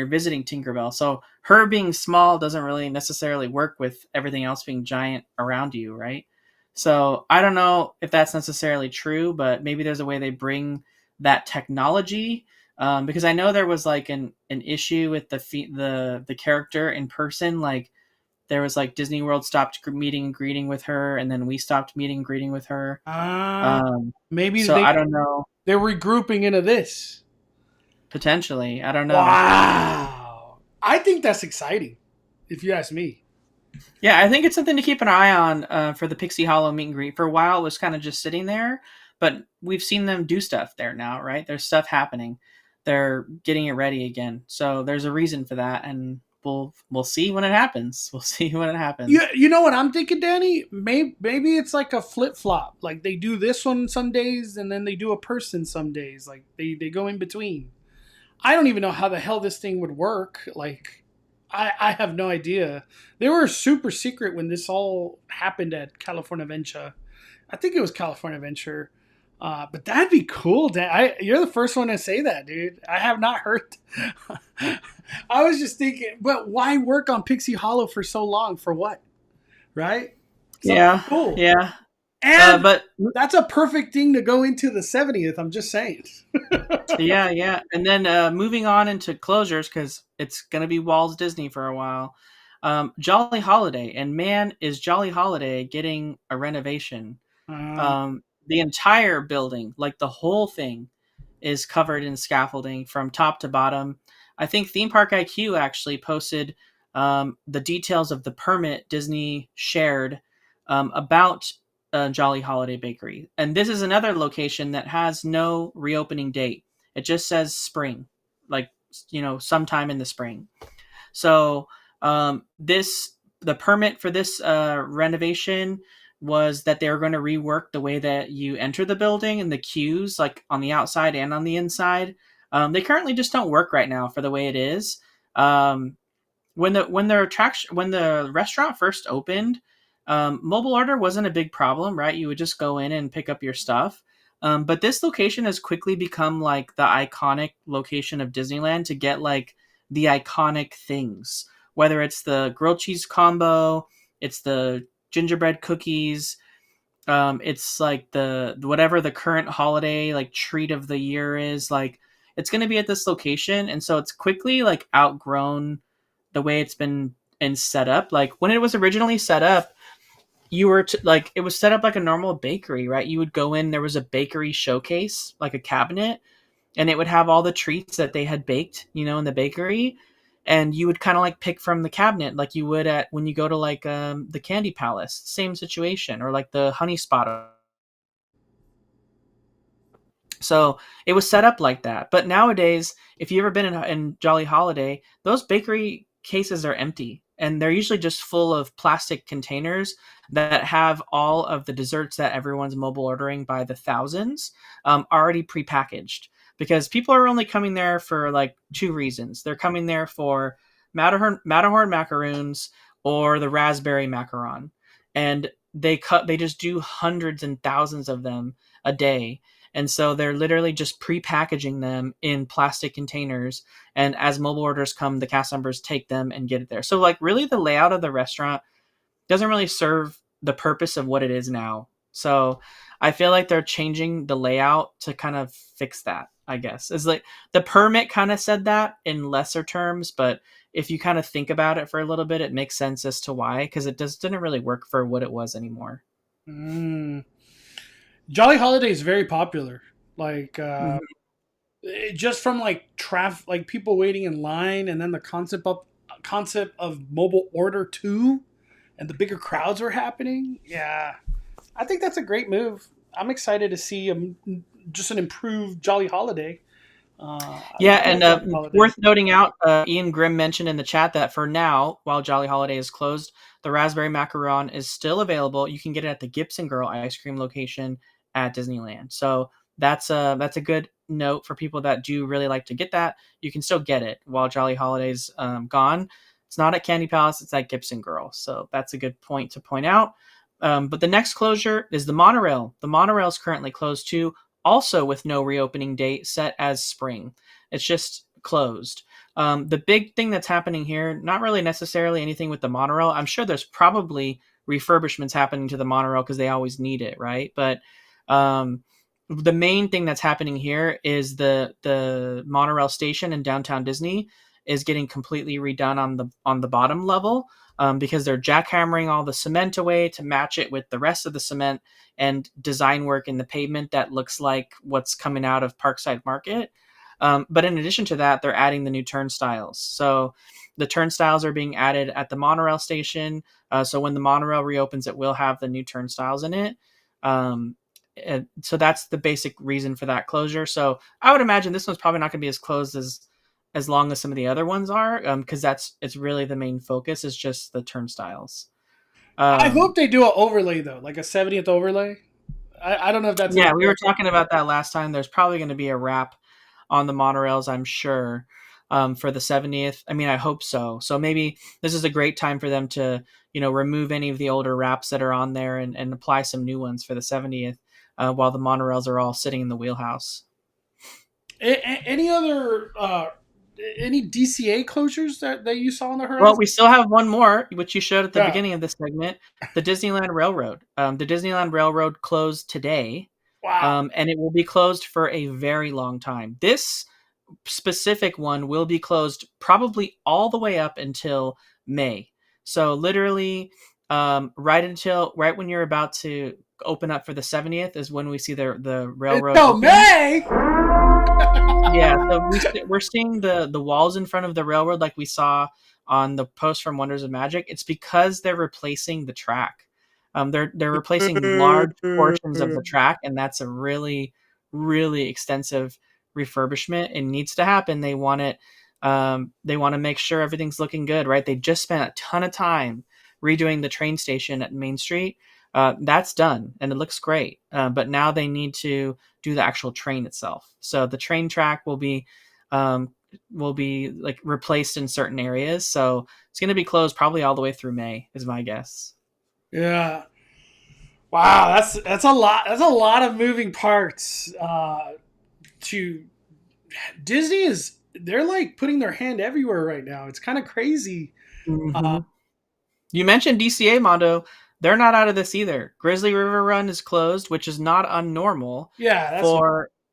visiting Tinkerbell. So her being small doesn't really necessarily work with everything else being giant around you, right? So I don't know if that's necessarily true, but maybe there's a way they bring that technology. Because I know there was like an issue with the character in person, like there was like Disney World stopped meeting and greeting with her, and then we stopped meeting and greeting with her. uh, Um, maybe so I don't know. they're regrouping into this. Potentially, I don't know. Wow, I think that's exciting. If you ask me. Yeah, I think it's something to keep an eye on for the Pixie Hollow meet and greet. For a while, it was kind of just sitting there, but we've seen them do stuff there now, right? There's stuff happening. They're getting it ready again. So there's a reason for that, and we'll see when it happens. We'll see when it happens. You know what I'm thinking, Danny? Maybe it's like a flip flop. Like they do this one some days, and then they do a person some days. Like they go in between. I don't even know how the hell this thing would work. Like I have no idea. They were super secret when this all happened at California Adventure. I think it was California Adventure. But that'd be cool, Dan. You're the first one to say that, dude. I have not heard. I was just thinking, but why work on Pixie Hollow for so long? For what? Right? Something Yeah, cool. yeah. And But that's a perfect thing to go into the 70th. I'm just saying. yeah, yeah. And then moving on into closures because it's gonna be Walt's Disney for a while. Jolly Holiday, and man, is Jolly Holiday getting a renovation. Uh, The entire building, like the whole thing, is covered in scaffolding from top to bottom. I think Theme Park IQ actually posted the details of the permit Disney shared about Jolly Holiday Bakery. And this is another location that has no reopening date. It just says spring, like, sometime in the spring. So this the permit for this renovation was that they were going to rework the way that you enter the building and the queues, like on the outside and on the inside. They currently just don't work right now for the way it is. Um, when the restaurant first opened, mobile order wasn't a big problem, right? You would just go in and pick up your stuff. But this location has quickly become like the iconic location of Disneyland to get like the iconic things, whether it's the grilled cheese combo, it's the gingerbread cookies, it's like the whatever the current holiday like treat of the year is, like it's going to be at this location, and so it's quickly like outgrown the way it's been and set up. Like when it was originally set up, you were like it was set up like a normal bakery, right? You would go in, there was a bakery showcase, like a cabinet, and it would have all the treats that they had baked, in the bakery, and you would kind of like pick from the cabinet like you would at when you go to like the Candy Palace, same situation, or like the Honey Spot. So it was set up like that. But nowadays, if you've ever been in Jolly Holiday, those bakery cases are empty, and they're usually just full of plastic containers that have all of the desserts that everyone's mobile ordering by the thousands already prepackaged. Because people are only coming there for like two reasons. They're coming there for Matterhorn macaroons or the raspberry macaron, and they just do hundreds and thousands of them a day, and so they're literally just pre-packaging them in plastic containers. And as mobile orders come, the cast members take them and get it there. So like really the layout of the restaurant doesn't really serve the purpose of what it is now. So I feel like they're changing the layout to kind of fix that, I guess. Is like the permit kind of said that in lesser terms, but if you kind of think about it for a little bit, it makes sense as to why, because it just didn't really work for what it was anymore. mm. Jolly Holiday is very popular. Like Mhm. just from like traffic, like people waiting in line, and then the concept concept of mobile order too, and the bigger crowds were happening. Yeah, I think that's a great move. I'm excited to see just an improved Jolly Holiday. I Yeah, love and Jolly Holiday. worth noting out, Ian Grimm mentioned in the chat that for now, while Jolly Holiday is closed, the raspberry macaron is still available. You can get it at the Gibson Girl ice cream location at Disneyland. So that's a good note for people that do really like to get that. You can still get it while Jolly Holiday's gone. It's not at Candy Palace; it's at Gibson Girl. So that's a good point to point out. But the next closure is the monorail. The monorail is currently closed too, also with no reopening date set as spring. It's just closed. The big thing that's happening here, not really necessarily anything with the monorail. I'm sure there's probably refurbishments happening to the monorail because they always need it, right? But the main thing that's happening here is the monorail station in downtown Disney is getting completely redone on the bottom level, because they're jackhammering all the cement away to match it with the rest of the cement and design work in the pavement that looks like what's coming out of Parkside Market. But in addition to that, they're adding the new turnstiles. So the turnstiles are being added at the monorail station. So when the monorail reopens, it will have the new turnstiles in it. So that's the basic reason for that closure. So I would imagine this one's probably not going to be as closed as long as some of the other ones are, because it's really the main focus is just the turnstiles. I hope they do an overlay though, like a 70th overlay. I don't know if that's Yeah, we were talking about that last time. There's probably going to be a wrap on the monorails, I'm sure, for the 70th. I mean, I hope so. So maybe this is a great time for them to, remove any of the older wraps that are on there and apply some new ones for the 70th, while the monorails are all sitting in the wheelhouse. Any other any DCA closures that you saw on the horizon? Well, we still have one more, which you showed at the beginning of this segment, the Disneyland Railroad. The Disneyland Railroad closed today. Wow. And it will be closed for a very long time. This specific one will be closed probably all the way up until May. So literally, right when you're about to open up for the 70th is when we see the railroad. Until May. Yeah, so we're seeing the walls in front of the railroad like we saw on the post from Wonders of Magic. It's because they're replacing the track. They're replacing large portions of the track, and that's a really, really extensive refurbishment. It needs to happen. They want it. They want to make sure everything's looking good, right? They just spent a ton of time redoing the train station at Main Street. That's done, and it looks great. But now they need to do the actual train itself. So the train track will be like replaced in certain areas. So it's going to be closed probably all the way through May, is my guess. Yeah. Wow, that's a lot. That's a lot of moving parts. To Disney they're like putting their hand everywhere right now. It's kind of crazy. Mm-hmm. You mentioned DCA, Mondo. They're not out of this either. Grizzly River Run is closed, which is not unnormal. Yeah,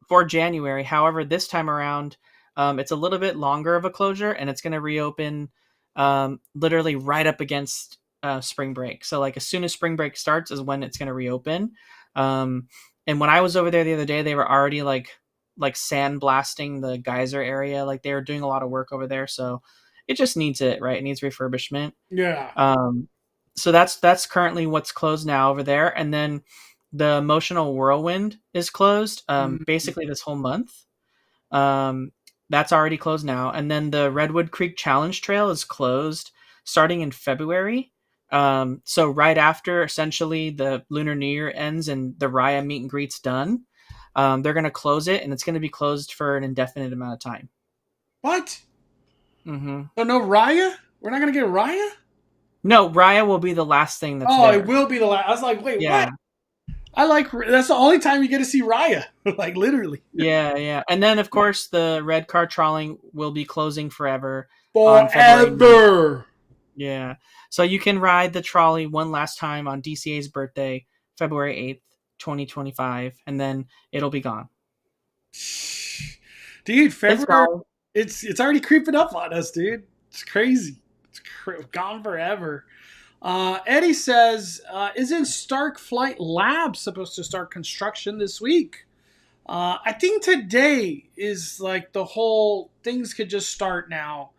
for January. However, this time around, it's a little bit longer of a closure, and it's going to reopen literally right up against spring break. So like as soon as spring break starts is when it's going to reopen. And when I was over there the other day, they were already like sandblasting the geyser area. Like they were doing a lot of work over there. So it just needs it, right? It needs refurbishment. Yeah. So that's currently what's closed now over there. And then the Emotional Whirlwind is closed basically this whole month. That's already closed now. And then the Redwood Creek Challenge Trail is closed starting in February. So right after essentially the Lunar New Year ends and the Raya meet and greet's done, they're going to close it, and it's going to be closed for an indefinite amount of time. What? Mm-hmm. So no Raya? We're not going to get Raya? No, Raya will be the last thing that's there. It will be the last. I was like, wait, what? That's the only time you get to see Raya. Like literally. Yeah. And then of course the red car trawling will be closing forever. Forever. Yeah. So you can ride the trolley one last time on DCA's birthday, February 8th, 2025, and then it'll be gone. Dude, February, it's already creeping up on us, dude. It's crazy. It's gone forever. Eddie says, isn't Stark Flight Labs supposed to start construction this week? I think today is like the whole things could just start now.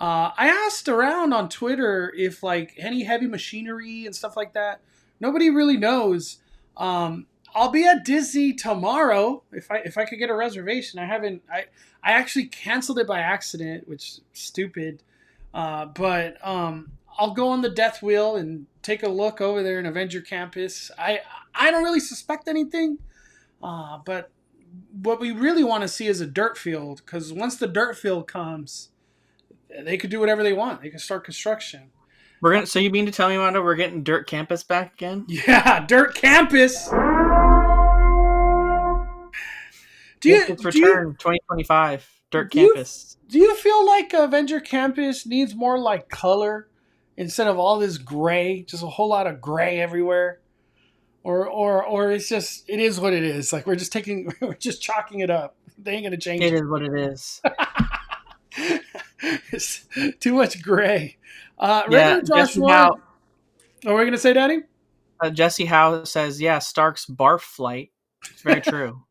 I asked around on Twitter if like any heavy machinery and stuff like that. Nobody really knows. I'll be at Disney tomorrow if I could get a reservation. I actually canceled it by accident, which is stupid. But I'll go on the death wheel and take a look over there in Avenger Campus. I don't really suspect anything, but what we really want to see is a dirt field, because once the dirt field comes, they could do whatever they want. They can start construction. So you mean to tell me, Mondo, we're getting Dirt Campus back again? Yeah, Dirt Campus. It's return 2025 Dirt Campus. Do you feel like Avenger Campus needs more like color instead of all this gray? Just a whole lot of gray everywhere, or it's just, it is what it is. Like we're just chalking it up. They ain't gonna change it. It is what it is. It's too much gray. Jesse Howe. What are we gonna say, Danny? Jesse Howe says, "Yeah, Stark's barf flight." It's very true.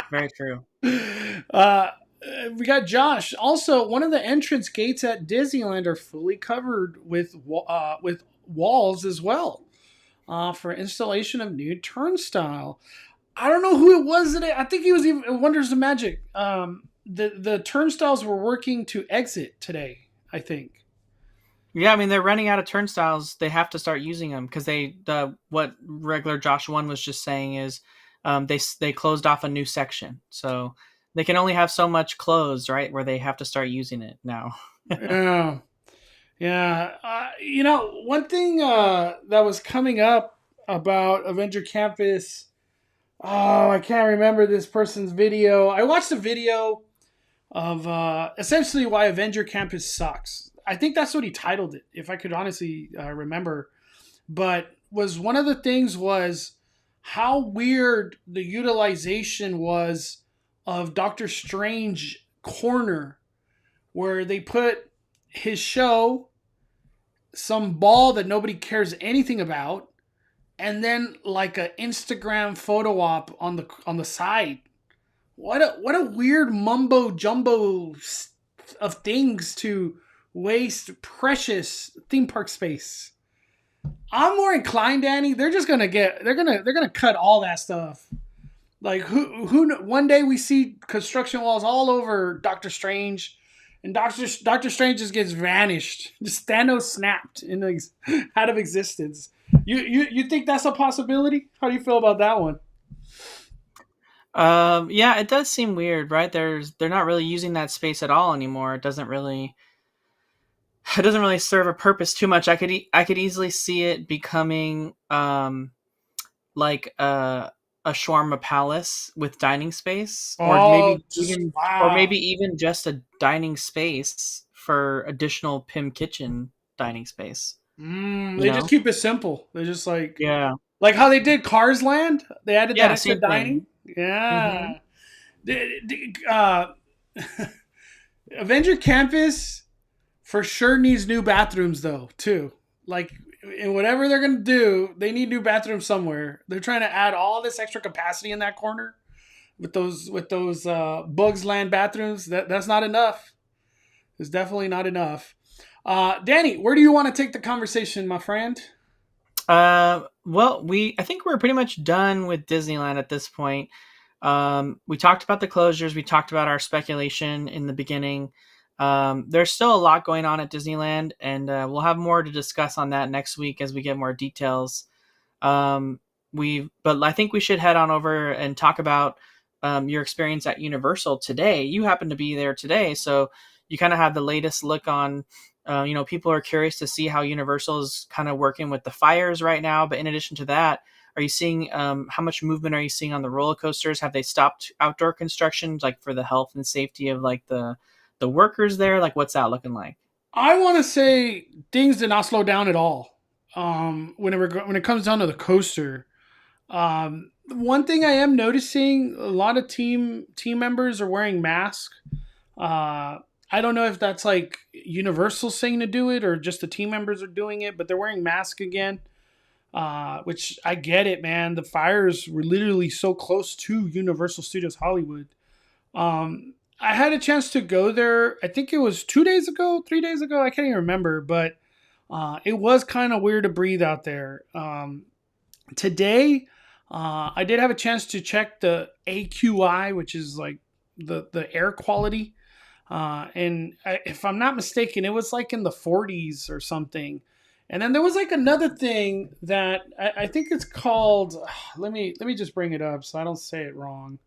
Very true. We got Josh. Also, one of the entrance gates at Disneyland are fully covered with walls as well, for installation of new turnstile. I don't know who it was today. I think he was even Wonders of Magic. The turnstiles were working to exit today, I think. Yeah, I mean, they're running out of turnstiles. They have to start using them because what regular Josh 1 was just saying is they closed off a new section. So they can only have so much closed, right, where they have to start using it now. Yeah. One thing that was coming up about Avenger Campus, I can't remember this person's video. I watched a video of essentially why Avenger Campus sucks. I think that's what he titled it, if I could honestly remember. But one of the things was how weird the utilization was of Doctor Strange corner, where they put his show, some ball that nobody cares anything about, and then like an Instagram photo op on the side. What a weird mumbo jumbo of things to waste precious theme park space. I'm more inclined, Danny. They're gonna cut all that stuff. Like who one day we see construction walls all over Doctor Strange, and Doctor Strange just gets vanished. Just Thanos snapped out of existence. You think that's a possibility? How do you feel about that one? Yeah, it does seem weird, right? They're not really using that space at all anymore. It doesn't really serve a purpose too much. I could easily see it becoming like a shawarma palace with dining space, or maybe even just a dining space for additional Pim Kitchen dining space. They just keep it simple. They're just like, like how they did Cars Land. They added that extra dining. Yeah. Avenger Campus for sure needs new bathrooms though too. Like in whatever they're gonna do, they need new bathrooms somewhere. They're trying to add all this extra capacity in that corner with those Bugs Land bathrooms. That's not enough. It's definitely not enough. Danny, where do you want to take the conversation, my friend? Well, I think we're pretty much done with Disneyland at this point. We talked about the closures. We talked about our speculation in the beginning. There's still a lot going on at Disneyland, and we'll have more to discuss on that next week as we get more details. But I think we should head on over and talk about your experience at Universal today. You happen to be there today, so you kind of have the latest look on. People are curious to see how Universal is kind of working with the fires right now. But in addition to that, are you seeing how much movement are you seeing on the roller coasters? Have they stopped outdoor construction, like for the health and safety of like the workers there? Like, what's that looking like? I want to say things did not slow down at all. When it comes down to the coaster, one thing I am noticing, a lot of team members are wearing masks. I don't know if that's like Universal saying to do it or just the team members are doing it, but they're wearing masks again, which I get it, man. The fires were literally so close to Universal Studios Hollywood. I had a chance to go there. I think it was 2 days ago, 3 days ago. I can't even remember, but it was kind of weird to breathe out there. Today, I did have a chance to check the AQI, which is like the air quality. If I'm not mistaken, it was like in the 40s or something. And then there was like another thing that I think it's called. Let me just bring it up so I don't say it wrong.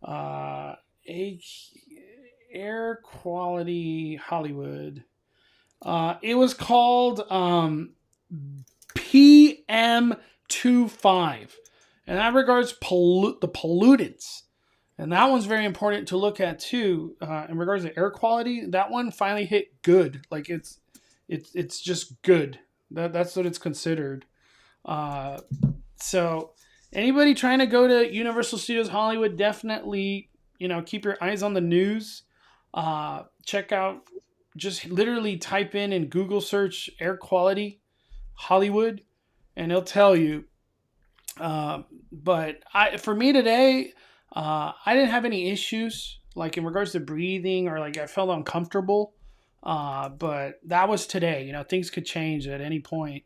Uh, A- Air quality Hollywood. It was called PM25, and that regards the pollutants. And that one's very important to look at too. In regards to air quality, that one finally hit good. Like it's just good. That's what it's considered. Uh, so anybody trying to go to Universal Studios Hollywood, definitely keep your eyes on the news. Check out, just literally type in Google search air quality Hollywood, and it'll tell you. But for me today, I didn't have any issues like in regards to breathing or like I felt uncomfortable. But that was today. Things could change at any point.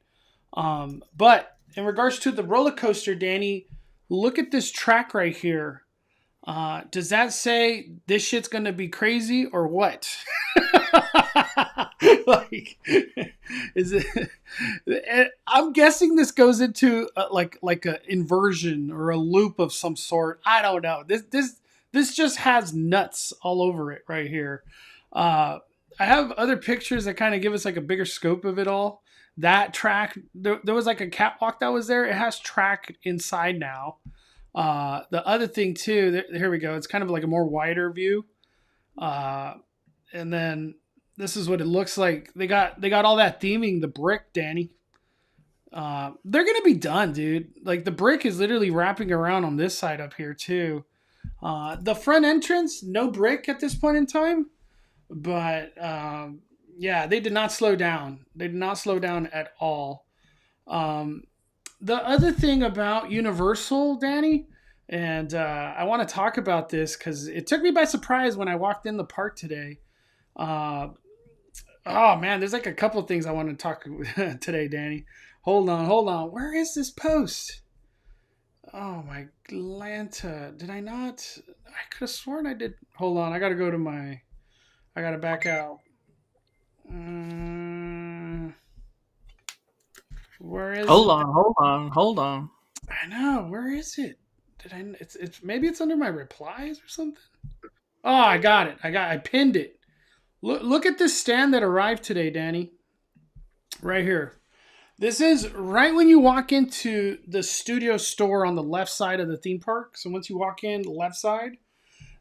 But in regards to the roller coaster, Danny, look at this track right here. Does that say this shit's gonna be crazy or what? Like, is it? I'm guessing this goes into like a inversion or a loop of some sort. I don't know. This just has nuts all over it right here. I have other pictures that kind of give us like a bigger scope of it all. That track, there was like a catwalk that was there. It has track inside now. The other thing too, here we go. It's kind of like a more wider view. And then this is what it looks like. They got all that theming, the brick, Danny. They're gonna be done, dude. Like the brick is literally wrapping around on this side up here too. The front entrance, no brick at this point in time, but yeah, they did not slow down. They did not slow down at all. The other thing about Universal, Danny, and I want to talk about this because it took me by surprise when I walked in the park today. Uh, oh man, there's like a couple of things I want to talk today, Danny. Hold on. Where is this post? Oh my Glanta. Did I not? I could have sworn I did. Hold on, I gotta go to my. I gotta back out. Where is Hold it? on, hold on. I know. Where is it? Did I? It's maybe it's under my replies or something. Oh, I got it. I pinned it. Look at this stand that arrived today, Danny. Right here. This is right when you walk into the studio store on the left side of the theme park. So once you walk in the left side,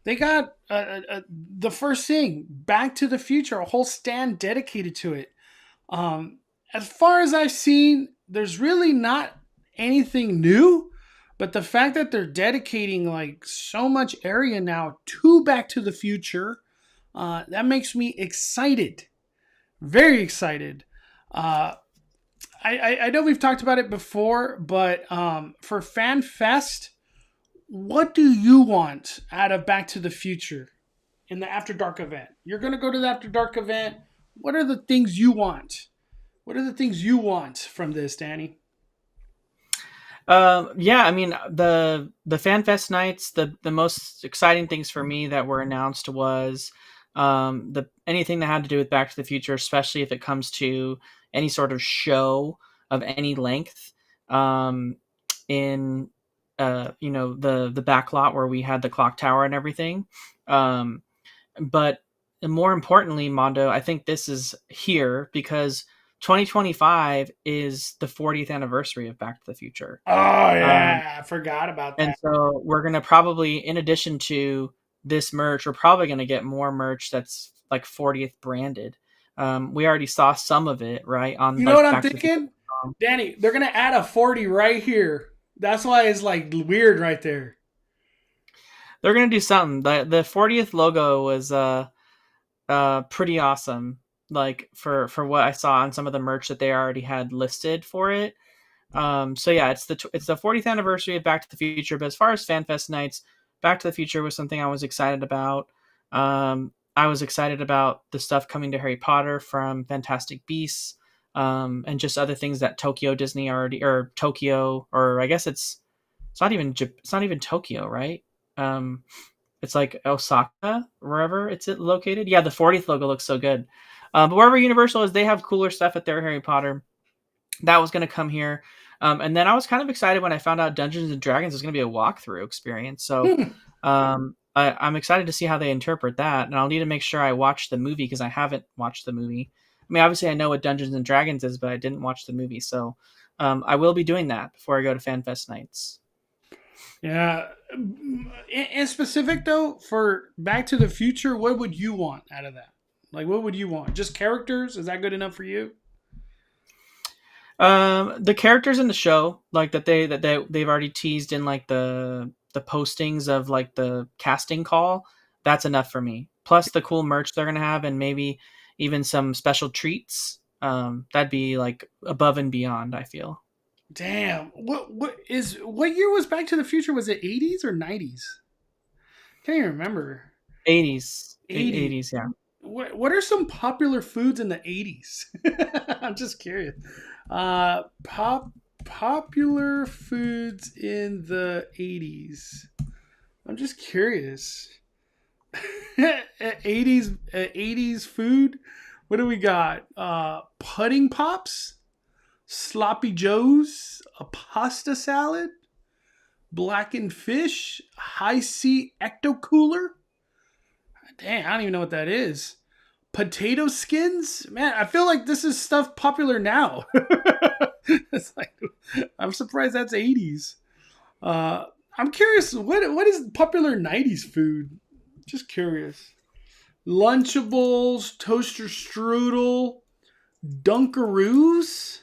they got the first thing, Back to the Future, a whole stand dedicated to it. As far as I've seen, there's really not anything new, but the fact that they're dedicating like so much area now to Back to the Future, that makes me excited, very excited. Uh, I know we've talked about it before, but for FanFest, what do you want out of Back to the Future in the After Dark event? You're going to go to the After Dark event. What are the things you want? What are the things you want from this, Danny? Yeah, I mean the FanFest nights. The most exciting things for me that were announced was the anything that had to do with Back to the Future, especially if it comes to any sort of show of any length. In the back lot where we had the clock tower and everything. But more importantly, Mondo, I think this is here because 2025 is the 40th anniversary of Back to the Future. Oh yeah, I forgot about And that. so we're going to probably, in addition to this merch, we're probably going to get more merch that's like 40th branded. We already saw some of it, right? On You know what like I'm Back to the Future. thinking, Danny? They're gonna add a 40 right here. That's why it's like weird right there. They're going to do something. The 40th logo was pretty awesome. Like for what I saw on some of the merch that they already had listed for it. So yeah, it's the 40th anniversary of Back to the Future. But as far as FanFest nights, Back to the Future was something I was excited about. I was excited about the stuff coming to Harry Potter from Fantastic Beasts, and just other things that Tokyo Disney already, or Tokyo, or I guess it's not even Tokyo, right? Um, it's like Osaka, wherever it's located. Yeah, the 40th logo looks so good. But wherever Universal is, they have cooler stuff at their Harry Potter. That was going to come here. And then I was kind of excited when I found out Dungeons and Dragons is going to be a walkthrough experience. So I'm excited to see how they interpret that. And I'll need to make sure I watch the movie because I haven't watched the movie. I mean, obviously I know what Dungeons and Dragons is, but I didn't watch the movie. So I will be doing that before I go to FanFest nights. Yeah. In specific though, for Back to the Future, what would you want out of that? Like, what would you want? Just characters? Is that good enough for you? The characters in the show, like they've already teased in like the postings of like the casting call, that's enough for me. Plus the cool merch they're gonna have, and maybe even some special treats. That'd be like above and beyond, I feel. Damn. What year was Back to the Future? Was it 80s or 90s? Can't even remember. 80s, 80s. 80s, yeah. What are some popular foods in the 80s? I'm just curious. Popular foods in the 80s. I'm just curious. 80s food. What do we got? Pudding pops, sloppy joes, a pasta salad, blackened fish, high C ecto cooler. Dang, I don't even know what that is. Potato skins? Man, I feel like this is stuff popular now. It's like, I'm surprised that's 80s. I'm curious, what is popular 90s food? Just curious. Lunchables, toaster strudel, Dunkaroos,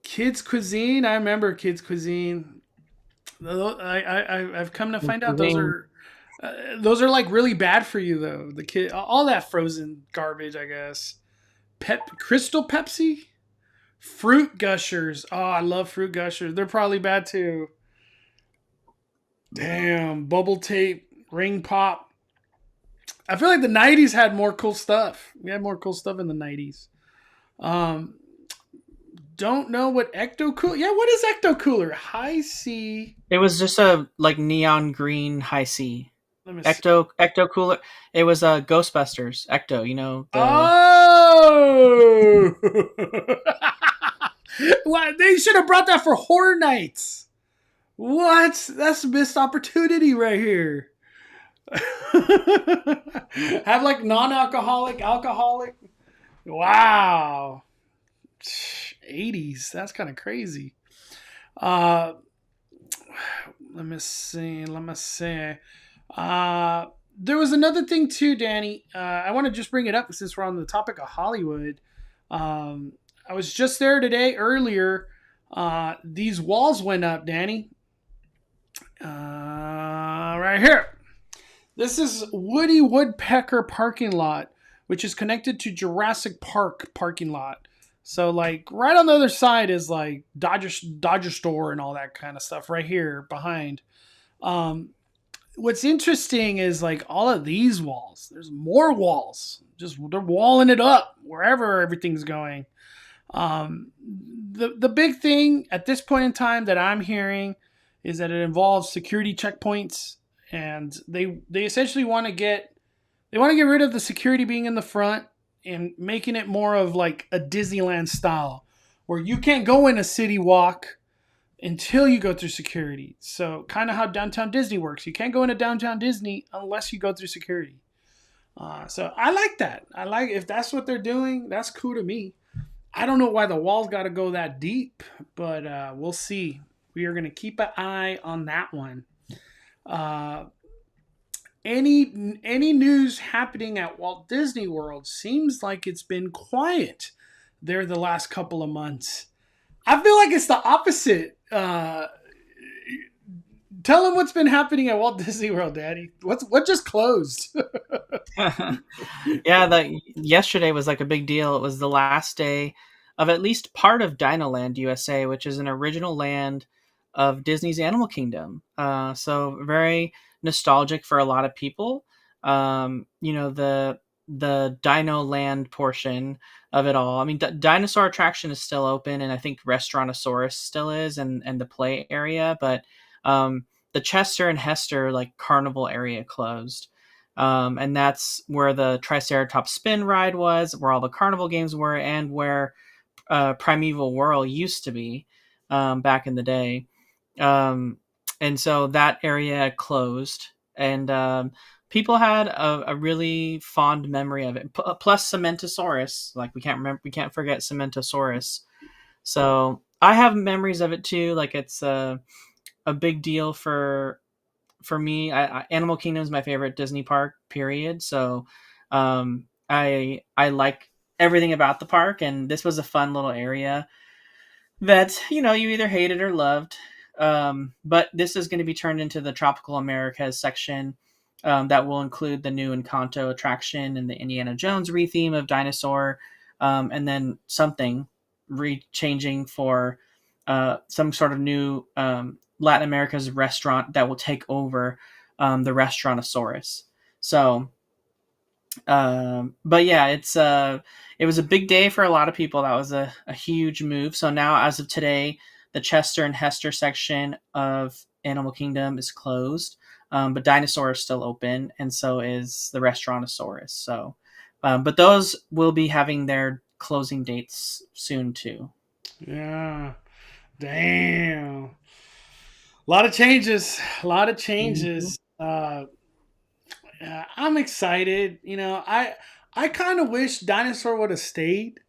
kids cuisine. I remember kids cuisine. I've come to find out those are like really bad for you though. The kid, all that frozen garbage, I guess. Crystal Pepsi, fruit gushers. Oh, I love fruit gushers. They're probably bad too. Damn, bubble tape, ring pop. I feel like the 90s had more cool stuff. We had more cool stuff in the 90s. Don't know what ecto cooler. Yeah, what is ecto cooler? High C. It was just a like neon green high C. Let me see. Ecto cooler. It was Ghostbusters. Ecto, you know. Oh! Why, they should have brought that for Horror Nights. What? That's a missed opportunity right here. Have like non-alcoholic, alcoholic. Wow. 80s. That's kind of crazy. Let me see. There was another thing too, Danny. I want to just bring it up since we're on the topic of Hollywood. I was just there today earlier. These walls went up, Danny. Right here. This is Woody Woodpecker parking lot, which is connected to Jurassic Park parking lot. So like right on the other side is like Dodger store and all that kind of stuff right here behind. What's interesting is like all of these walls. There's more walls. Just they're walling it up wherever everything's going. The big thing at this point in time that I'm hearing is that it involves security checkpoints, and they essentially want to get rid of the security being in the front and making it more of like a Disneyland style, where you can't go in a city walk until you go through security. So kind of how Downtown Disney works. You can't go into Downtown Disney unless you go through security. So I like that. If that's what they're doing, that's cool to me. I don't know why the walls got to go that deep, but we'll see. We are going to keep an eye on that one. Any news happening at Walt Disney World seems like it's been quiet there the last couple of months. I feel like it's the opposite. Tell them what's been happening at Walt Disney World, Daddy. What just closed? Yeah, yesterday was like a big deal. It was the last day of at least part of Dinoland USA, which is an original land of Disney's Animal Kingdom. So very nostalgic for a lot of people. the Dino Land portion of it all. I mean, dinosaur attraction is still open, and I think Restaurantosaurus still is, and the play area, but the Chester and Hester like carnival area closed. And that's where the Triceratops spin ride was, where all the carnival games were, and where Primeval Whirl used to be back in the day. And so that area closed, and people had a really fond memory of it. Plus Cementosaurus, like we can't forget Cementosaurus. So I have memories of it too. Like it's a big deal for me. Animal Kingdom is my favorite Disney park, period. So I like everything about the park, and this was a fun little area that you either hated or loved. But this is going to be turned into the Tropical Americas section that will include the new Encanto attraction and the Indiana Jones retheme of dinosaur, and then something changing for some sort of new Latin America's restaurant that will take over the Restaurantosaurus. So, but yeah, it was a big day for a lot of people. That was a huge move. So now, as of today, the Chester and Hester section of Animal Kingdom is closed, but Dinosaur is still open, and so is the Restaurantosaurus. So, but those will be having their closing dates soon too. Yeah. Damn. A lot of changes. Mm-hmm. I'm excited. I kind of wish Dinosaur would have stayed,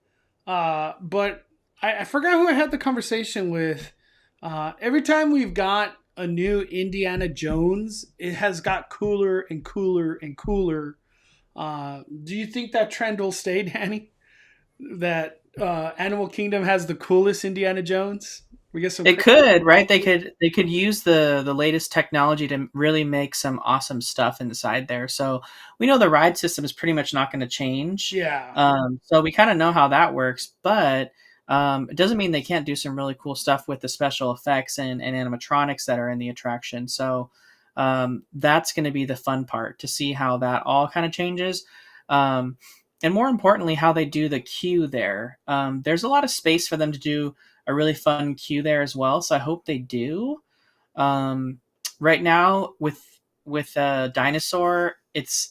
but I forgot who I had the conversation with. Every time we've got a new Indiana Jones, it has got cooler and cooler and cooler. Do you think that trend will stay, Danny? That Animal Kingdom has the coolest Indiana Jones? We get some. It could, right? They could use the latest technology to really make some awesome stuff inside there. So we know the ride system is pretty much not going to change. Yeah. So we kind of know how that works, but it doesn't mean they can't do some really cool stuff with the special effects and animatronics that are in the attraction. So that's going to be the fun part, to see how that all kind of changes. And more importantly, how they do the queue there. There's a lot of space for them to do a really fun queue there as well. So I hope they do. Right now with Dinosaur, it's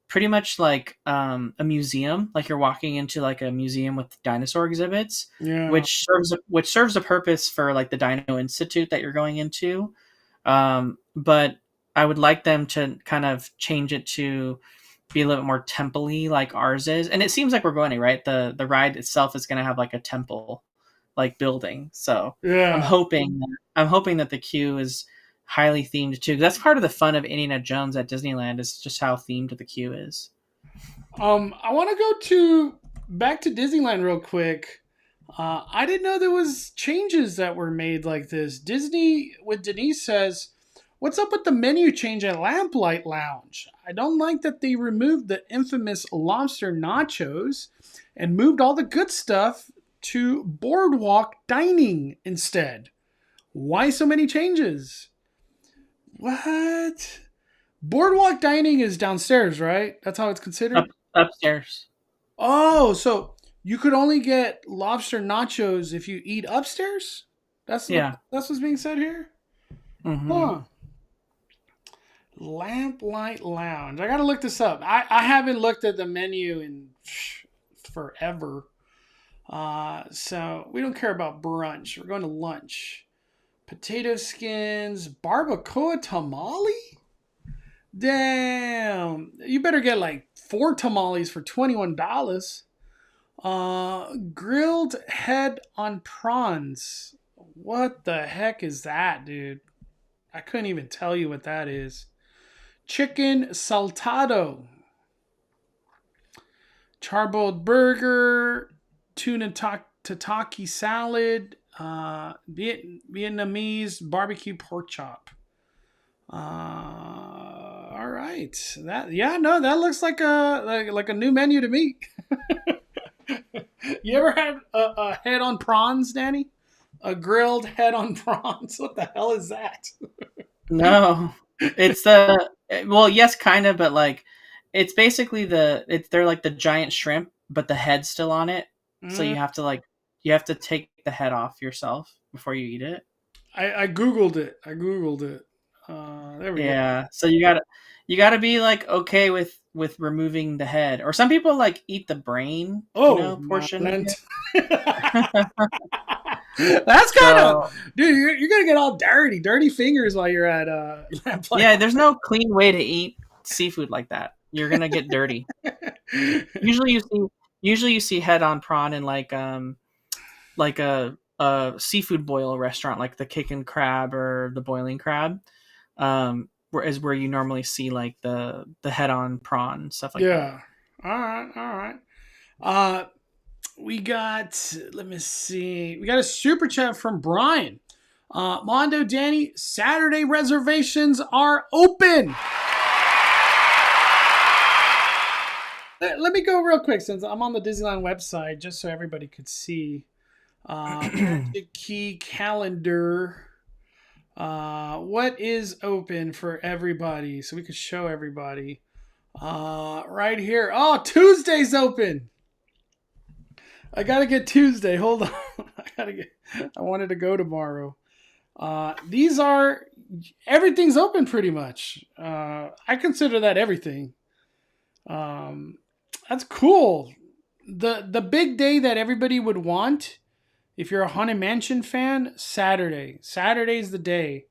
pretty much like a museum. Like you're walking into like a museum with dinosaur exhibits, yeah. which serves a purpose for like the Dino Institute that you're going into. But I would like them to kind of change it to be a little bit more temple-y like ours is. And it seems like we're going, right? The ride itself is going to have like a temple like building. So yeah. I'm hoping that the queue is highly themed too. That's part of the fun of Indiana Jones at Disneyland, is just how themed the queue is. I want to go back to Disneyland real quick. I didn't know there was changes that were made like this. Disney with Denise says, "What's up with the menu change at Lamplight Lounge? I don't like that they removed the infamous lobster nachos and moved all the good stuff to boardwalk dining instead. Why so many changes?" What? Boardwalk dining is downstairs, right? That's how it's considered? Upstairs. Oh, so you could only get lobster nachos if you eat upstairs? That's what's being said here? Mm-hmm. Huh. Lamplight Lounge. I gotta look this up. I haven't looked at the menu in forever. So we don't care about brunch. We're going to lunch. Potato skins, barbacoa tamale? Damn. You better get like 4 tamales for $21. Grilled head on prawns. What the heck is that, dude? I couldn't even tell you what that is. Chicken saltado. Charboiled burger. Tuna tataki salad. Vietnamese barbecue pork chop. All right. That looks like a new menu to me. You ever had a head on prawns, Danny? A grilled head on prawns? What the hell is that? No, it's well, yes, kind of, but like it's basically they're like the giant shrimp, but the head's still on it. So Mm, you have to take the head off yourself before you eat it. I googled it. I googled it. There we go. Yeah. So you gotta be like okay with removing the head. Or some people like eat the brain, Oh, portion of Lent. it. That's kind of, So dude. You're gonna get all dirty fingers while you're at Lamplight. yeah, there's no clean way to eat seafood like that. You're gonna get dirty. Usually you see head on prawn in like a seafood boil restaurant like the Kick and Crab or the Boiling Crab. Where you normally see like the head on prawn stuff like that. Yeah. All right. All right. Uh, we got. Let me see. We got a super chat from Brian. Mondo, Danny, Saturday reservations are open. Let me go real quick since I'm on the Disneyland website, just so everybody could see. Magic Key calendar. What is open for everybody? So we could show everybody. Right here. Oh, Tuesday's open. I gotta get Tuesday. Hold on. I wanted to go tomorrow. These are everything's open pretty much. I consider that everything. That's cool. The big day that everybody would want, if you're a Haunted Mansion fan, Saturday. Saturday's the day.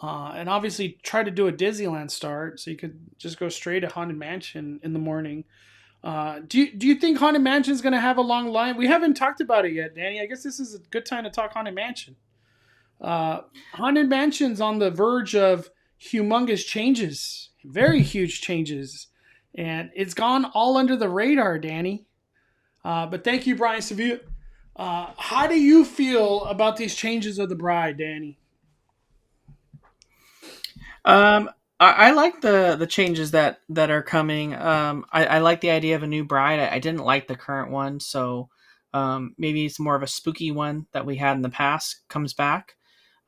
And obviously try to do a Disneyland start so you could just go straight to Haunted Mansion in the morning. Do you think Haunted Mansion is going to have a long line? We haven't talked about it yet, Danny. I guess this is a good time to talk Haunted Mansion. Haunted Mansion's on the verge of humongous changes, very huge changes, and it's gone all under the radar, Danny. But thank you, Brian Sevilla. How do you feel about these changes of the bride, Danny? I like the changes that are coming. I like the idea of a new bride. I didn't like the current one, so maybe it's more of a spooky one that we had in the past comes back.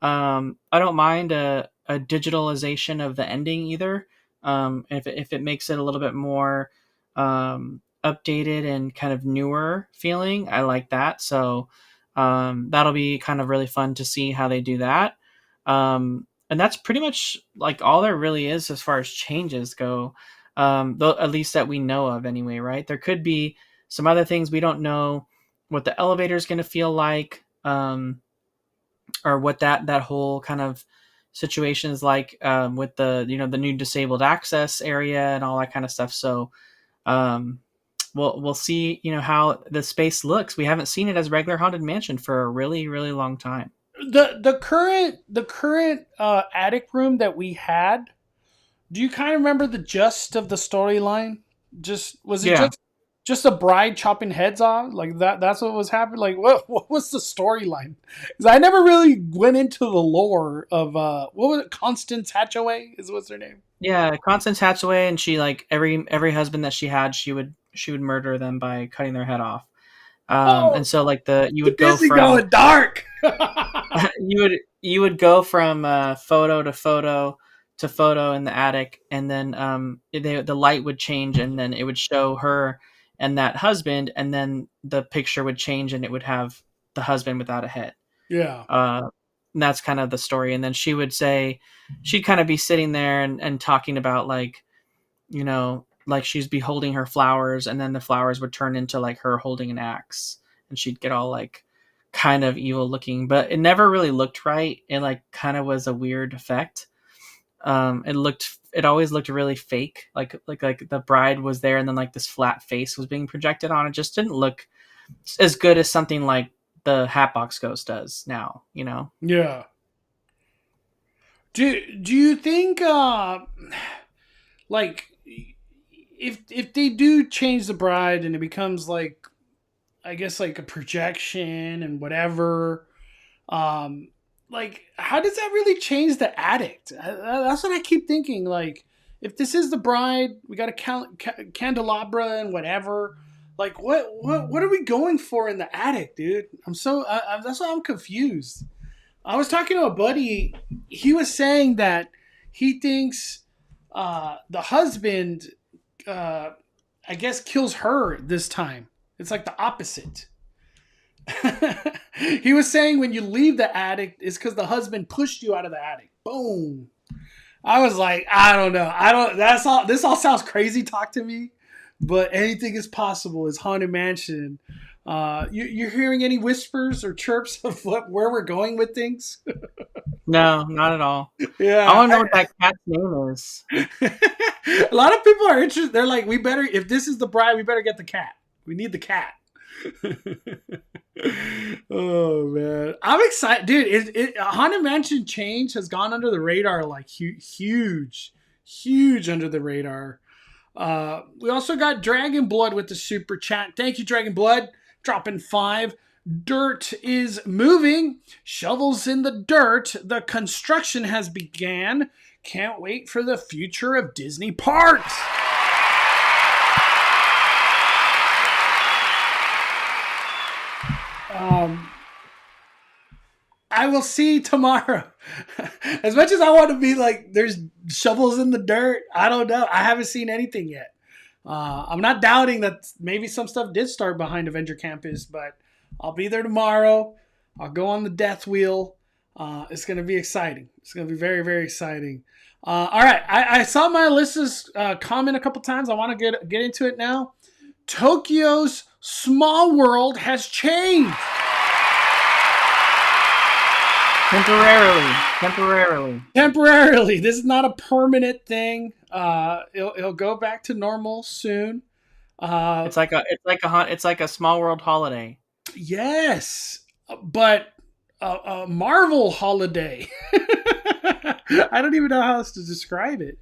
I don't mind a digitalization of the ending either. If it makes it a little bit more updated and kind of newer feeling, I like that. So that'll be kind of really fun to see how they do that. And that's pretty much like all there really is as far as changes go, though, at least that we know of anyway, right? There could be some other things we don't know what the elevator is going to feel like, or what that whole kind of situation is like with the the new disabled access area and all that kind of stuff. So we'll see how the space looks. We haven't seen it as regular Haunted Mansion for a really really long time. The current attic room that we had. Do you kind of remember the gist of the storyline? Was it Yeah. just a bride chopping heads off like that? That's what was happening. Like what was the storyline? Because I never really went into the lore of what was it? Constance Hatchaway what's her name? Yeah, Constance Hatchaway, and she like every husband that she had, she would murder them by cutting their head off. Oh, And so like you would go Disney from going dark. you would go from photo to photo to photo in the attic, and then the light would change, and then it would show her and that husband, and then the picture would change, and it would have the husband without a head. Yeah. And that's kind of the story. And then she'd kind of be sitting there and talking about like, like she's be holding her flowers, and then the flowers would turn into like her holding an axe, and she'd get all like kind of evil looking, but it never really looked right. It like kind of was a weird effect. It always looked really fake. Like the bride was there, and then like this flat face was being projected on. It just didn't look as good as something like the Hatbox Ghost does now, Yeah. Do you think like if they do change the bride and it becomes like I guess like a projection and whatever, like how does that really change the addict? That's what I keep thinking. Like if this is the bride, we got a candelabra and whatever. Like what are we going for in the attic, dude? That's why I'm confused. I was talking to a buddy. He was saying that he thinks the husband I guess kills her this time. It's like the opposite. He was saying when you leave the attic, it's because the husband pushed you out of the attic. Boom. I was like, I don't know. That's all. This all sounds crazy talk to me, but anything is possible. It's Haunted Mansion. You're hearing any whispers or chirps of where we're going with things? No, not at all. Yeah. I want to know what that cat's name is. A lot of people are interested. They're like, if this is the bride, we better get the cat. We need the cat. Oh man, I'm excited, dude. Haunted Mansion change has gone under the radar, like huge under the radar. We also got Dragon Blood with the super chat. Thank you, Dragon Blood, dropping 5. Dirt is moving. Shovels in the dirt. The construction has began. Can't wait for the future of Disney parks. I will see tomorrow. As much as I want to be like, there's shovels in the dirt, I don't know. I haven't seen anything yet. I'm not doubting that maybe some stuff did start behind Avengers Campus, but I'll be there tomorrow. I'll go on the death wheel. It's going to be exciting. It's going to be very, very exciting. All right. I saw my Alyssa's comment a couple times. I want to get into it now. Tokyo's small world has changed. Temporarily. This is not a permanent thing. It'll go back to normal soon. It's like a small world holiday. Yes, but a Marvel holiday. I don't even know how else to describe it.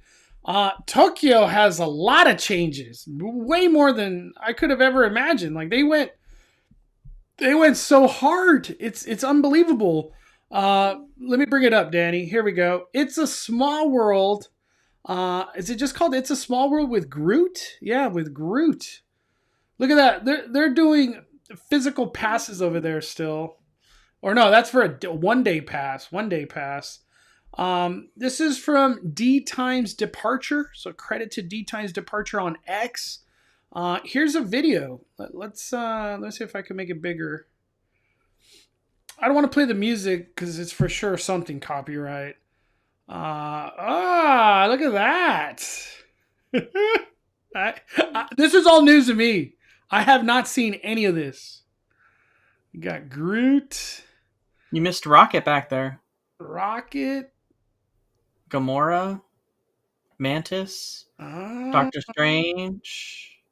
Tokyo has a lot of changes, way more than I could have ever imagined. Like they went so hard. It's unbelievable. Let me bring it up, Danny. Here we go. It's a small world. Is it just called It's a Small World with Groot? Yeah, with Groot. Look at that. They're doing physical passes over there still. Or no, that's for a one-day pass. This is from D Times Departure. So credit to D Times Departure on X. Here's a video. Let's see if I can make it bigger. I don't want to play the music because it's for sure something copyright. Look at that. This is all news to me. I have not seen any of this. You got Groot. You missed Rocket back there. Rocket. Gamora. Mantis. Doctor Strange.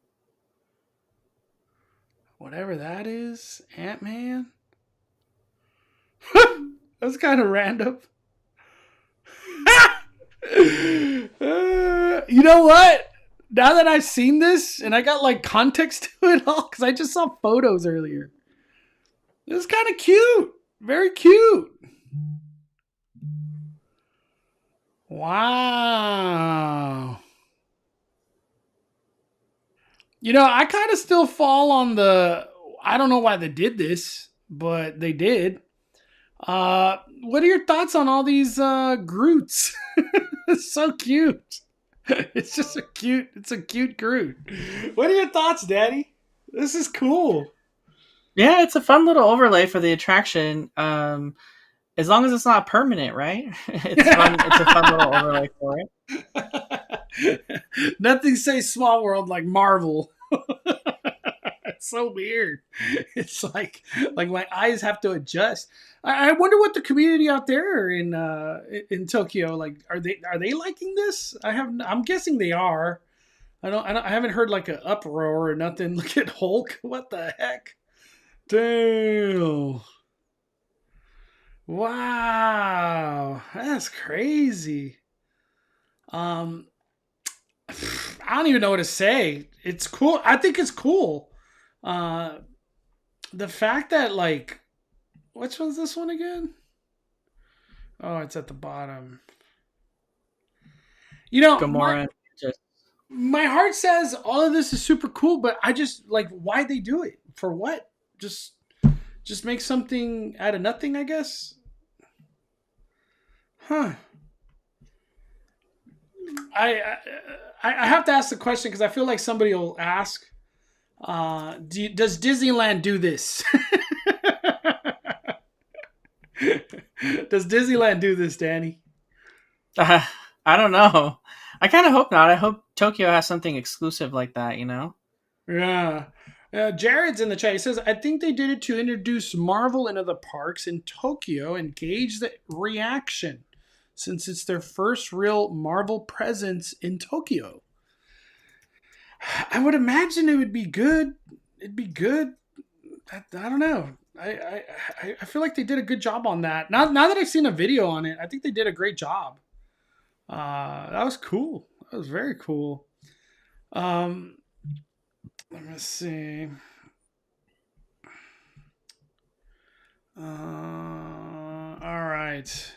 Whatever that is. Ant-Man. That's kind of random. You know what? Now that I've seen this and I got like context to it all, because I just saw photos earlier. It's kind of cute. Very cute. Wow. You know, I kind of still fall on I don't know why they did this, but they did. What are your thoughts on all these Groots? It's so cute. It's just a cute Groot. What are your thoughts, Daddy? This is cool. Yeah, it's a fun little overlay for the attraction. As long as it's not permanent, right? It's fun. It's a fun little overlay for it. Nothing says small world like Marvel. It's so weird. It's like my eyes have to adjust. I wonder what the community out there in Tokyo, like, are they liking this? I'm guessing they are. I haven't heard like an uproar or nothing. Look at Hulk. What the heck? Damn. Wow. That's crazy. I don't even know what to say. It's cool. I think it's cool. The fact that, like, which one's this one again? Oh, it's at the bottom. You know, Gamora. My heart says all of this is super cool, but I just, like, why they do it? For what? Just make something out of nothing, I guess? Huh. I I have to ask the question because I feel like somebody will ask. Does Disneyland do this? Does Disneyland do this, Danny? I don't know. I kind of hope not. I hope Tokyo has something exclusive like that, you know? Yeah. Jared's in the chat. He says, I think they did it to introduce Marvel into the parks in Tokyo and gauge the reaction since it's their first real Marvel presence in Tokyo. I would imagine it would be good. It'd be good. I don't know. I feel like they did a good job on that. Now that I've seen a video on it, I think they did a great job. That was cool. That was very cool. Let me see. All right.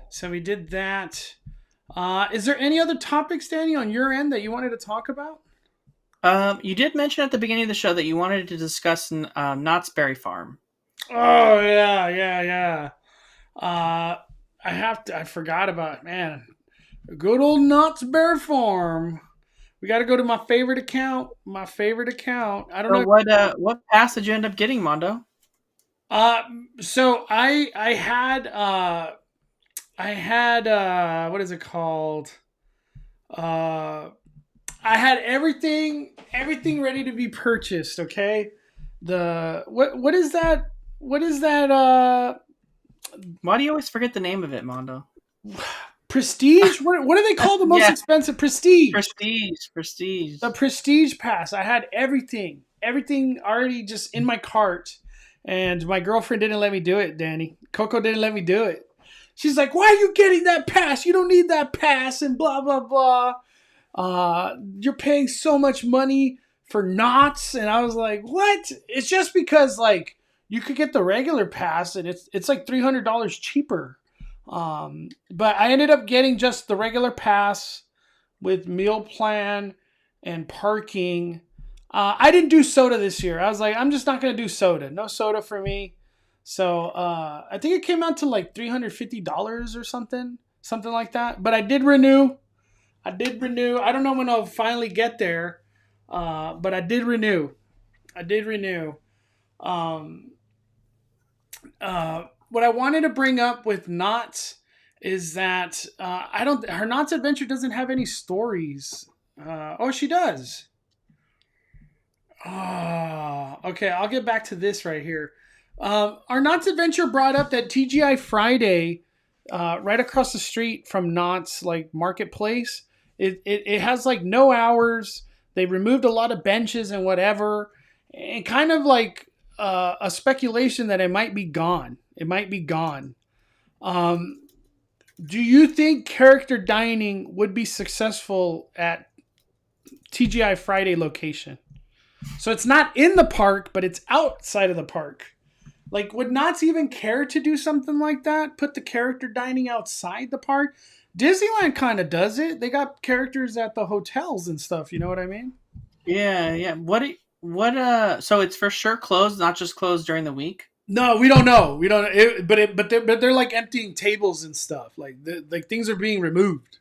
So we did that. Is there any other topics, Danny, on your end that you wanted to talk about? You did mention at the beginning of the show that you wanted to discuss Knott's Berry Farm. Oh yeah. I forgot about it, man. Good old Knott's Berry Farm. We got to go to my favorite account. I don't know. What pass did you end up getting, Mondo? So I had what is it called? I had everything ready to be purchased. Okay, what is that? What is that? Why do you always forget the name of it, Mondo? Prestige? What do they call the most expensive? Prestige. Prestige. The Prestige Pass. I had everything already just in my cart, and my girlfriend didn't let me do it. Danny, Coco didn't let me do it. She's like, "Why are you getting that pass? You don't need that pass," and blah blah blah. You're paying so much money for Knott's, and I was like, "What?" It's just because like you could get the regular pass, and it's like $300 cheaper. But I ended up getting just the regular pass with meal plan and parking. I didn't do soda this year. I was like, I'm just not going to do soda. No soda for me. So I think it came out to like $350 or something like that. But I did renew. I don't know when I'll finally get there, but I did renew. What I wanted to bring up with Knott is that her Knott's Adventure doesn't have any stories. Oh, she does. Oh, okay. I'll get back to this right here. Our Knott's Adventure brought up that TGI Friday, right across the street from Knott's like marketplace, it has like no hours. They removed a lot of benches and whatever, and kind of like a speculation that it might be gone. Do you think character dining would be successful at TGI Friday location? So it's not in the park, but it's outside of the park. Like, would Knott's even care to do something like that? Put the character dining outside the park? Disneyland kind of does it. They got characters at the hotels and stuff. You know what I mean? Yeah. So it's for sure closed, not just closed during the week? No, we don't know. But they're like emptying tables and stuff. Like things are being removed.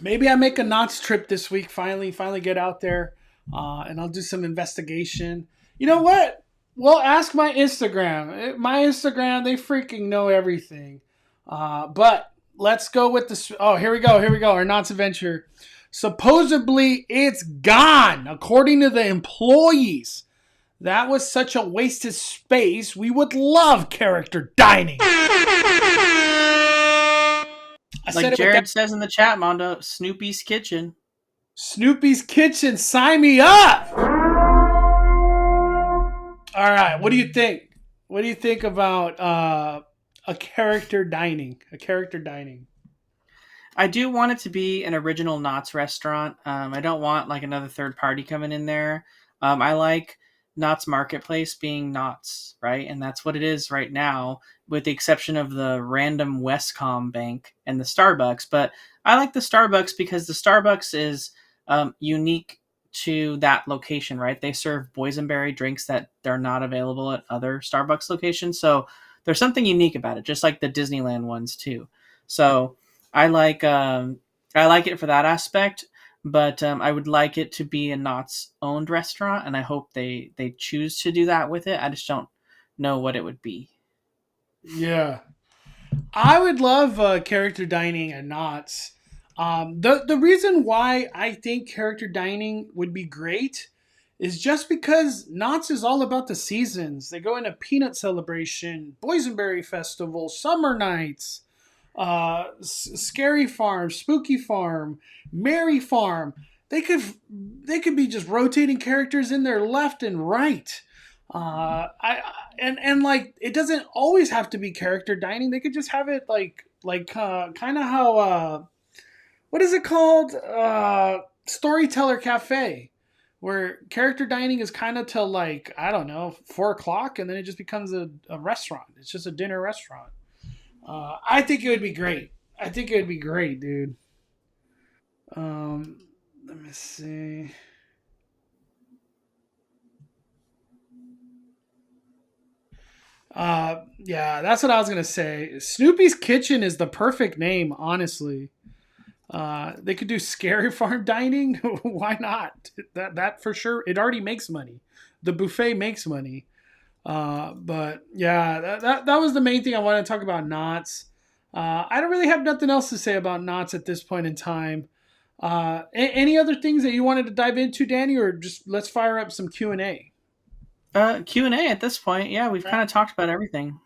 Maybe I make a Knott's trip this week. Finally get out there, and I'll do some investigation. You know what? Well, ask my Instagram. My Instagram, they freaking know everything. But let's go with this. Oh, here we go. Our Knott's Adventure. Supposedly, it's gone, according to the employees. That was such a wasted space. We would love character dining. Like Jared says in the chat, Mondo, Snoopy's Kitchen. Snoopy's Kitchen, sign me up! All right, what do you think? What do you think about a character dining? I do want it to be an original Knott's restaurant. I don't want like another third party coming in there. I like Knott's Marketplace being Knott's, right? And that's what it is right now, with the exception of the random Westcom bank and the Starbucks. But I like the Starbucks because the Starbucks is unique to that location, right? They serve boysenberry drinks that they're not available at other Starbucks locations. So there's something unique about it, just like the Disneyland ones too. So I like I like it for that aspect, but I would like it to be a Knott's owned restaurant, and I hope they choose to do that with it. I just don't know what it would be. Yeah. I would love character dining at Knott's. The reason why I think character dining would be great is just because Knott's is all about the seasons. They go into Peanut Celebration, Boysenberry Festival, Summer Nights, Scary Farm, Spooky Farm, Merry Farm. They could be just rotating characters in there left and right. And like it doesn't always have to be character dining. They could just have it kind of how what is it called? Storyteller Cafe, where character dining is kind of till like I don't know 4 o'clock, and then it just becomes a restaurant. It's just a dinner restaurant. I think it would be great. I think it would be great, dude. Let me see. Yeah, that's what I was gonna say. Snoopy's Kitchen is the perfect name, honestly. They could do Scary Farm dining. Why not? That for sure. It already makes money. The buffet makes money. But yeah, that was the main thing I wanted to talk about Knott's. I don't really have nothing else to say about Knott's at this point in time. Any other things that you wanted to dive into, Danny, or just let's fire up some Q&A? Q&A at this point. Yeah, we've kind of talked about everything.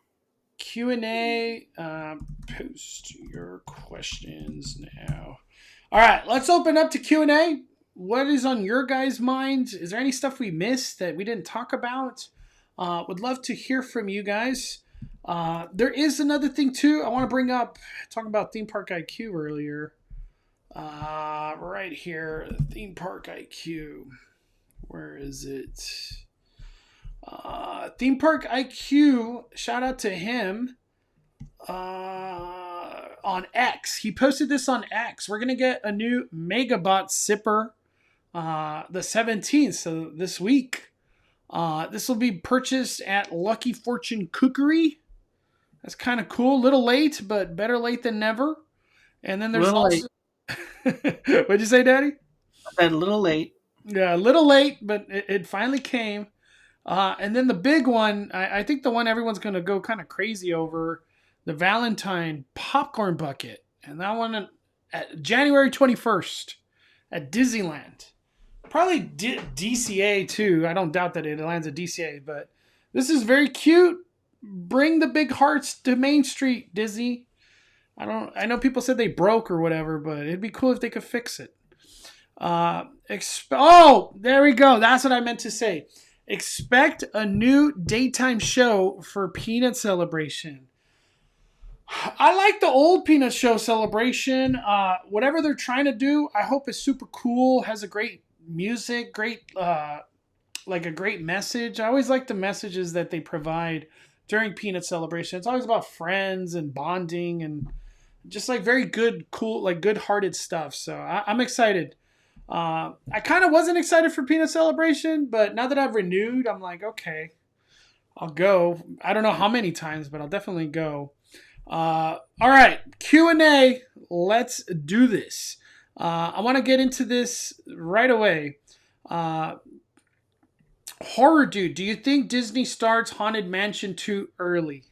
Q&A. Post your questions now. All right, let's open up to Q&A. What is on your guys' minds? Is there any stuff we missed that we didn't talk about? Would love to hear from you guys. There is another thing too I want to bring up. Talking about theme park IQ earlier. Right here, theme park IQ. Where is it? Theme Park IQ, shout out to him on X. He posted this on X. We're going to get a new Megabot sipper the 17th, so this week. This will be purchased at Lucky Fortune Cookery. That's kind of cool. Little late, but better late than never. And then there's also... What'd you say, Daddy? I said a little late. Yeah, a little late, but it finally came. And then the big one, I think the one everyone's going to go kind of crazy over, the Valentine popcorn bucket. And that one at January 21st at Disneyland. Probably DCA too. I don't doubt that it lands at DCA, but this is very cute. Bring the big hearts to Main Street, Disney. I know people said they broke or whatever, but it'd be cool if they could fix it. There we go. That's what I meant to say. Expect a new daytime show for Peanut Celebration. I like the old Peanut Show Celebration. Whatever they're trying to do, I hope is super cool. Has a great music, great like a great message. I always like the messages that they provide during Peanut Celebration. It's always about friends and bonding and just like very good, cool, like good-hearted stuff. So I'm excited. I kind of wasn't excited for Peanut Celebration, but now that I've renewed, I'm like, okay, I'll go. I don't know how many times, but I'll definitely go. All right, Q&A. Let's do this. I want to get into this right away. Horror Dude, do you think Disney starts Haunted Mansion too early?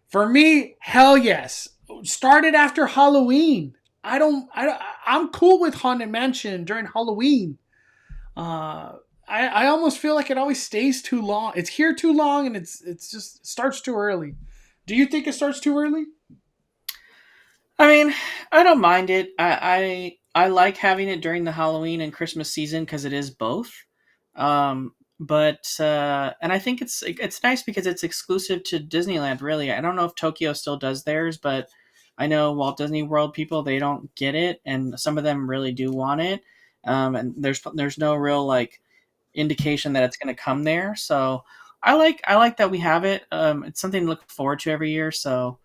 For me, hell yes. Started after Halloween. I'm cool with Haunted Mansion during Halloween. I almost feel like it always stays too long. It's here too long, and it's just it starts too early. Do you think it starts too early? I mean, I don't mind it. I like having it during the Halloween and Christmas season because it is both. But and I think it's nice because it's exclusive to Disneyland. Really, I don't know if Tokyo still does theirs, but I know Walt Disney World people, they don't get it, and some of them really do want it. And there's no real like indication that it's going to come there. So I like that we have it. It's something to look forward to every year. So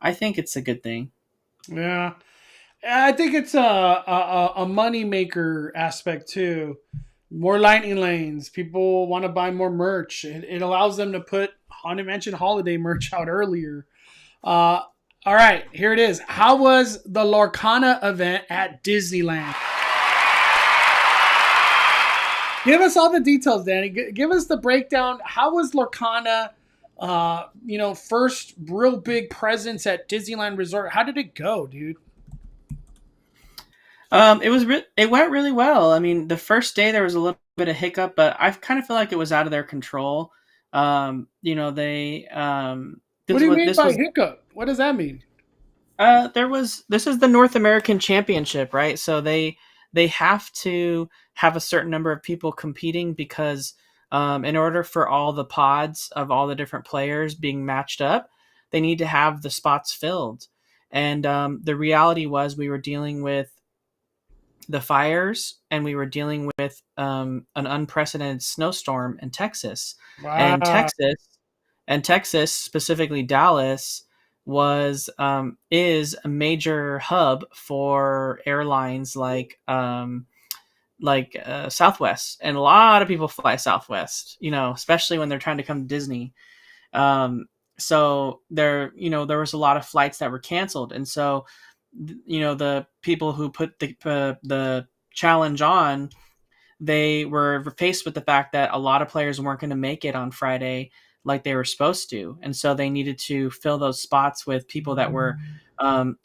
I think it's a good thing. Yeah, I think it's a money maker aspect too. More lightning lanes. People want to buy more merch. It allows them to put Haunted Mansion holiday merch out earlier. All right, here it is. How was the Lorcana event at Disneyland? Give us all the details, Danny. Give us the breakdown. How was Lorcana? First real big presence at Disneyland Resort. How did it go, dude? It went really well. I mean, the first day there was a little bit of hiccup, but I kind of feel like it was out of their control. They What this do you was mean this by was hiccup? What does that mean? this is the North American Championship, right? So they have to have a certain number of people competing because in order for all the pods of all the different players being matched up, they need to have the spots filled. And the reality was we were dealing with the fires and we were dealing with an unprecedented snowstorm in Texas. And Wow. Texas, specifically Dallas, was is a major hub for airlines like Southwest, and a lot of people fly Southwest. Especially when they're trying to come to Disney. Um, so there was a lot of flights that were canceled, and so the people who put the challenge on, they were faced with the fact that a lot of players weren't going to make it on Friday like they were supposed to. And so they needed to fill those spots with people that were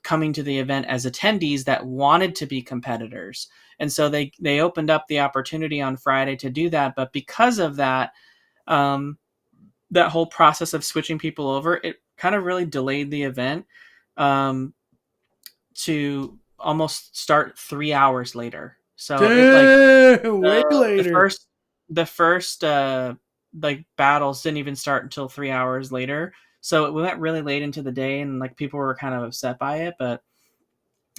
coming to the event as attendees that wanted to be competitors. And so they opened up the opportunity on Friday to do that. But because of that, that whole process of switching people over, it kind of really delayed the event to almost start 3 hours later. So it like Damn, way the later. first like battles didn't even start until 3 hours later. So we went really late into the day, and like people were kind of upset by it. But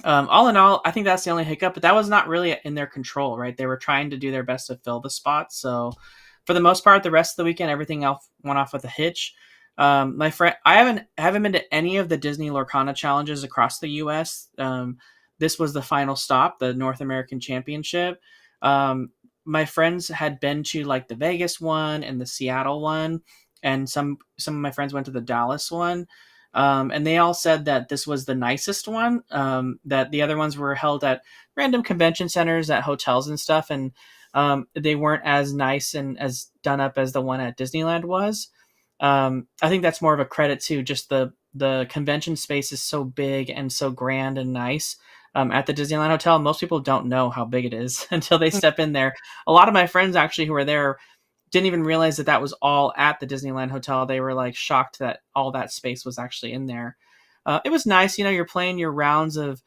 all in all, I think that's the only hiccup. But that was not really in their control, right? They were trying to do their best to fill the spots. So for the most part, the rest of the weekend, everything else went off with a hitch. My friend, I haven't been to any of the Disney Lorcana challenges across the U.S. This was the final stop, the North American Championship. My friends had been to like the Vegas one and the Seattle one, and some of my friends went to the Dallas one. And they all said that this was the nicest one. That the other ones were held at random convention centers, at hotels and stuff, and they weren't as nice and as done up as the one at Disneyland was. I think that's more of a credit to just the convention space is so big and so grand and nice. At the Disneyland Hotel, most people don't know how big it is until they step in there. A lot of my friends actually who were there didn't even realize that was all at the Disneyland Hotel. They were like shocked that all that space was actually in there. It was nice, you're playing your rounds of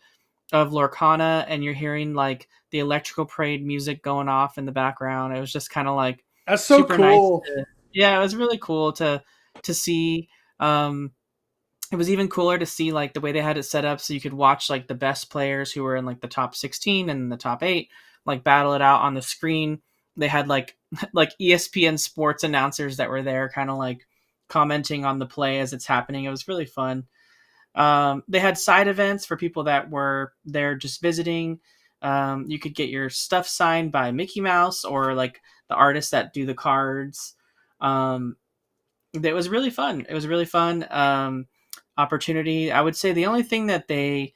Lorcana and you're hearing like the electrical parade music going off in the background. It was just kind of like That's so super nice. cool. Yeah, it was really cool to see. It was even cooler to see like the way they had it set up so you could watch like the best players who were in like the top 16 and the top 8 like battle it out on the screen. They had like like ESPN sports announcers that were there kind of like commenting on the play as it's happening. It was really fun. They had side events for people that were there just visiting. You could get your stuff signed by Mickey Mouse or like the artists that do the cards. It was really fun. It was a really fun opportunity. I would say the only thing that they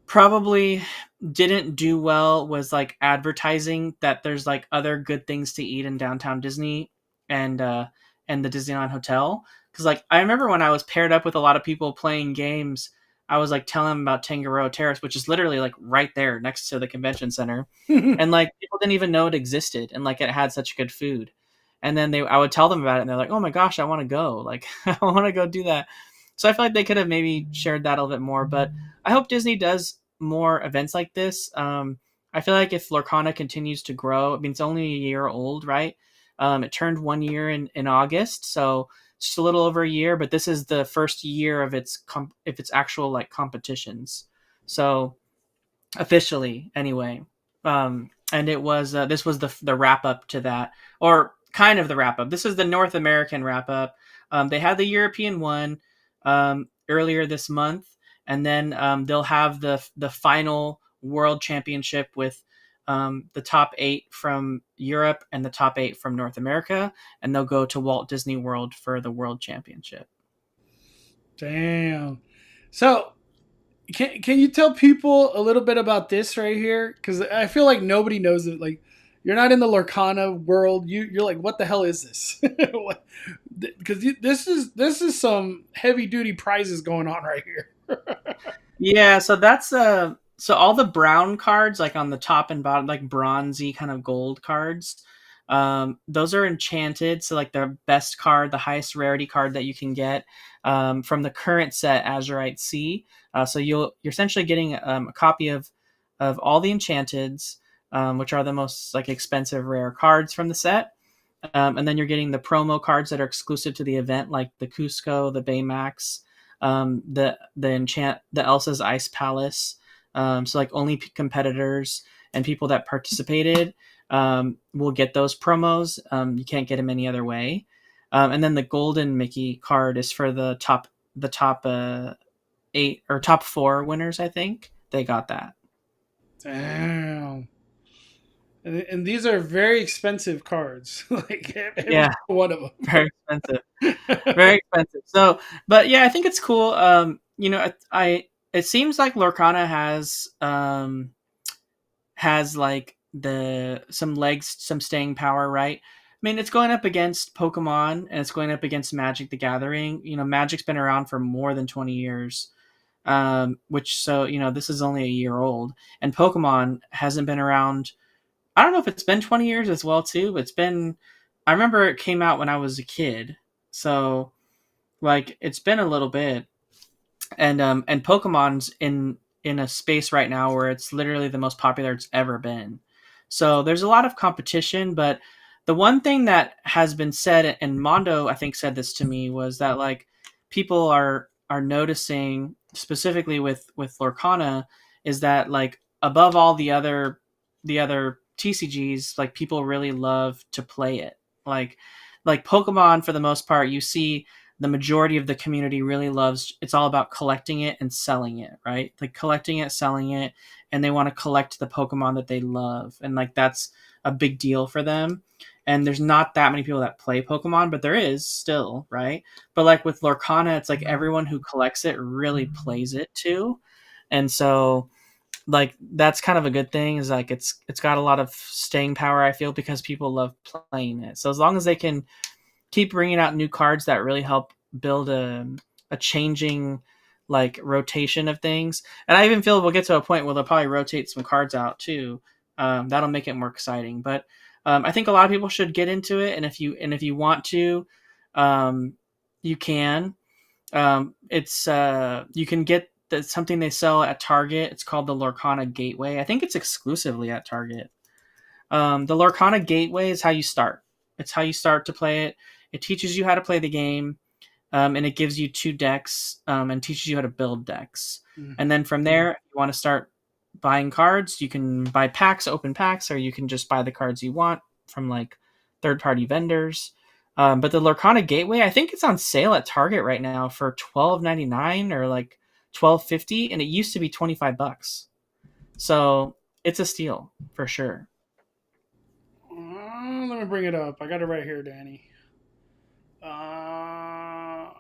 probably didn't do well was like advertising that there's like other good things to eat in downtown Disney and the Disneyland Hotel. Because like I remember when I was paired up with a lot of people playing games, I was like telling them about Tangaroa Terrace, which is literally like right there next to the convention center, and like people didn't even know it existed, and like it had such good food. And then I would tell them about it, and they're like, "Oh my gosh, I want to go! Like I want to go do that." So I feel like they could have maybe shared that a little bit more. But I hope Disney does more events like this. I feel like if Lorcana continues to grow, I mean, it's only a year old, right? It turned 1 year in August, so just a little over a year. But this is the first year of its actual like competitions. So officially, anyway. And it was this was the wrap up to that, or kind of the wrap up. This is the North American wrap up. They had the European one earlier this month, and then they'll have the final World Championship with the top 8 from Europe and the top 8 from North America, and they'll go to Walt Disney World for the World Championship. Damn. So can you tell people a little bit about this right here? Because I feel like nobody knows it. Like, you're not in the Lorcana world. You're like, what the hell is this? Because this is some heavy duty prizes going on right here. Yeah, so that's so all the brown cards, like on the top and bottom, like bronzy kind of gold cards, those are enchanted. So like the best card, the highest rarity card that you can get from the current set, Azurite Sea. So you're essentially getting a copy of all the enchanteds, which are the most like expensive rare cards from the set. And then you're getting the promo cards that are exclusive to the event, like the Cusco, the Baymax, the Elsa's Ice Palace. So like only competitors and people that participated will get those promos. You can't get them any other way. And then the Golden Mickey card is for the top 8 or top 4 winners. I think they got that. Damn. And these are very expensive cards. Like every Yeah, one of very expensive. Very expensive. So, but yeah, I think it's cool. I it seems like Lorcana has like the some legs, some staying power, right? I mean, it's going up against Pokemon and it's going up against Magic the Gathering. Magic's been around for more than 20 years. Which so, this is only a year old, and Pokemon hasn't been around. I don't know if it's been 20 years as well too, but I remember it came out when I was a kid. So like it's been a little bit, and Pokemon's in a space right now where it's literally the most popular it's ever been. So there's a lot of competition, but the one thing that has been said, and Mondo I think said this to me, was that like people are noticing specifically with Lorcana is that like above all the other TCGs, like people really love to play it. Like Pokemon, for the most part, you see the majority of the community really loves. It's all about collecting it and selling it, right? Like collecting it, selling it, and they want to collect the Pokemon that they love, and like that's a big deal for them. And there's not that many people that play Pokemon, but there is still, right? But like with Lorcana, it's like everyone who collects it really plays it too, and so like that's kind of a good thing, is like it's got a lot of staying power, I feel, because people love playing it. So as long as they can keep bringing out new cards that really help build a changing like rotation of things, and I even feel we'll get to a point where they'll probably rotate some cards out too. That'll make it more exciting. But I think a lot of people should get into it, and if you want to, um, you can. It's you can get something they sell at Target. It's called the Lorcana Gateway. I think it's exclusively at Target. The Lorcana Gateway is how you start. It's how you start to play it. It teaches you how to play the game, and it gives you 2 decks, and teaches you how to build decks. Mm. And then from there, you want to start buying cards. You can buy packs, open packs, or you can just buy the cards you want from like third-party vendors. But the Lorcana Gateway, I think it's on sale at Target right now for $12.99 or like $12.50, and it used to be $25. So it's a steal for sure. Let me bring it up. I got it right here, Danny. Uh,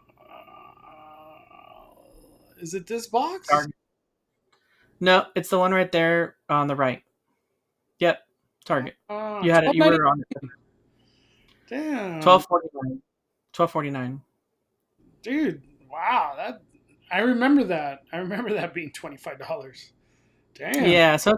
is it this box? Target. No, it's the one right there on the right. Yep, Target. You had it. Twelve You ninety. were on it. Damn, 12.49. 12.49. dude! Wow, that I remember that. I remember that being $25. Damn. Yeah, so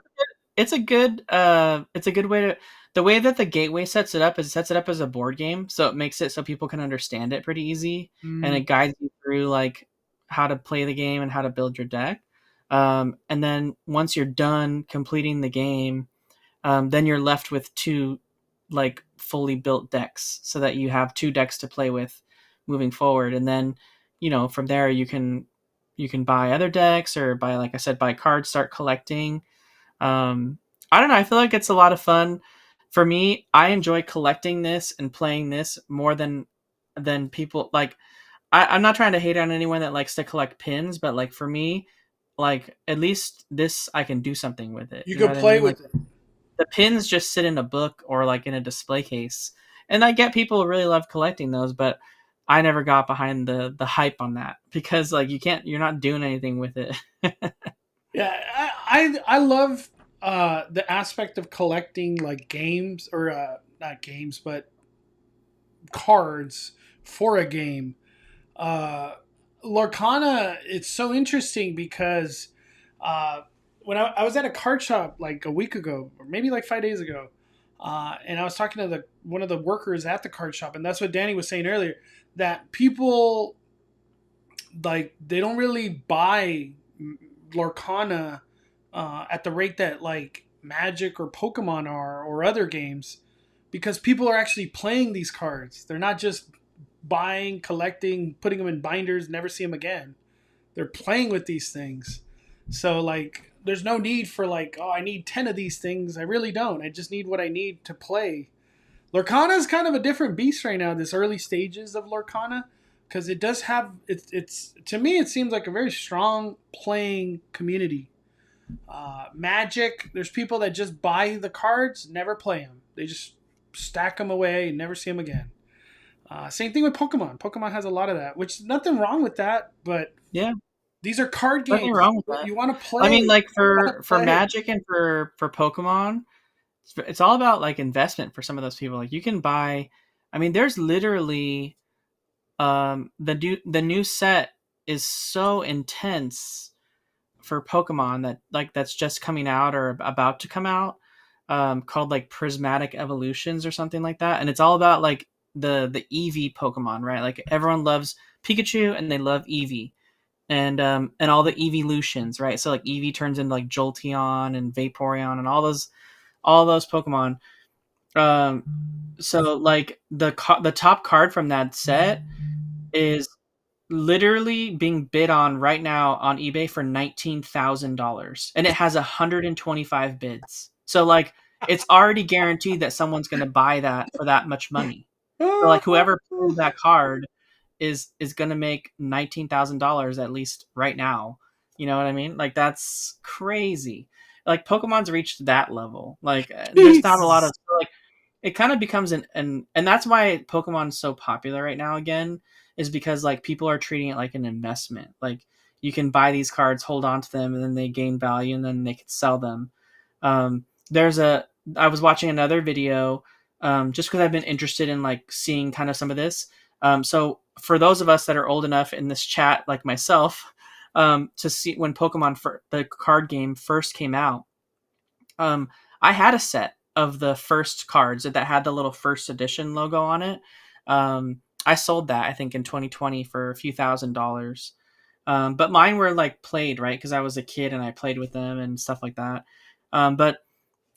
it's a good way to, the way that the gateway sets it up is it sets it up as a board game, so it makes it so people can understand it pretty easy, and it Mm. guides you through like how to play the game and how to build your deck. And then once you're done completing the game, then you're left with 2 like fully built decks, so that you have 2 decks to play with moving forward. And then from there you can buy other decks, or buy, like I said, buy cards, start collecting. I don't know. I feel like it's a lot of fun. For me, I enjoy collecting this and playing this more than people like. I'm not trying to hate on anyone that likes to collect pins, but like for me, like at least this I can do something with it. You You know could what I play mean? Like with it. the pins just sit in a book or like in a display case, and I get people really love collecting those, but I never got behind the hype on that because like you're not doing anything with it. Yeah, I love the aspect of collecting like games or not games but cards for a game. Uh, Lorcana, it's so interesting because uh, when I was at a card shop like a week ago, or maybe like 5 days ago, and I was talking to the one of the workers at the card shop, and that's what Danny was saying earlier, that people like they don't really buy Lorcana at the rate that like Magic or Pokemon are or other games because people are actually playing these cards. They're not just buying, collecting, putting them in binders, never see them again. They're playing with these things. So like there's no need for like, oh, I need 10 of these things. I really don't. I just need what I need to play. Lorcana is kind of a different beast right now, this early stages of Lorcana, because it does have it's to me it seems like a very strong playing community. Magic, there's people that just buy the cards, never play them. They just stack them away and never see them again. Same thing with Pokemon. Pokemon has a lot of that, which nothing wrong with that, but Yeah, these are card nothing games. wrong with that. You want to I play. mean, like You want to for play. Magic and for Pokemon, it's all about like investment for some of those people. Like you can buy, I mean, there's literally the new set is so intense for Pokemon that like that's just coming out or about to come out, called like Prismatic Evolutions or something like that, and it's all about like the Eevee Pokemon, right? Like everyone loves Pikachu and they love Eevee, and all the evolutions, right? So like Eevee turns into like Jolteon and Vaporeon and all those Pokemon. Um, so like the top card from that set is literally being bid on right now on eBay for $19,000, and it has 125 bids. So like it's already guaranteed that someone's going to buy that for that much money. So like whoever pulled that card is going to make $19,000 at least right now. You know what I mean? Like that's crazy. Like Pokemon's reached that level. Like there's not a lot of Jesus. like it kind of becomes and that's why Pokemon's so popular right now again is because like people are treating it like an investment. Like you can buy these cards, hold on to them, and then they gain value, and then they can sell them. There's a I was watching another video just because I've been interested in like seeing kind of some of this. So for those of us that are old enough in this chat, like myself, to see when the card game first came out, I had a set of the first cards that had the little first edition logo on it. I sold that I think in 2020 for a few $1,000s. But mine were like played, right? Because I was a kid and I played with them and stuff like that. But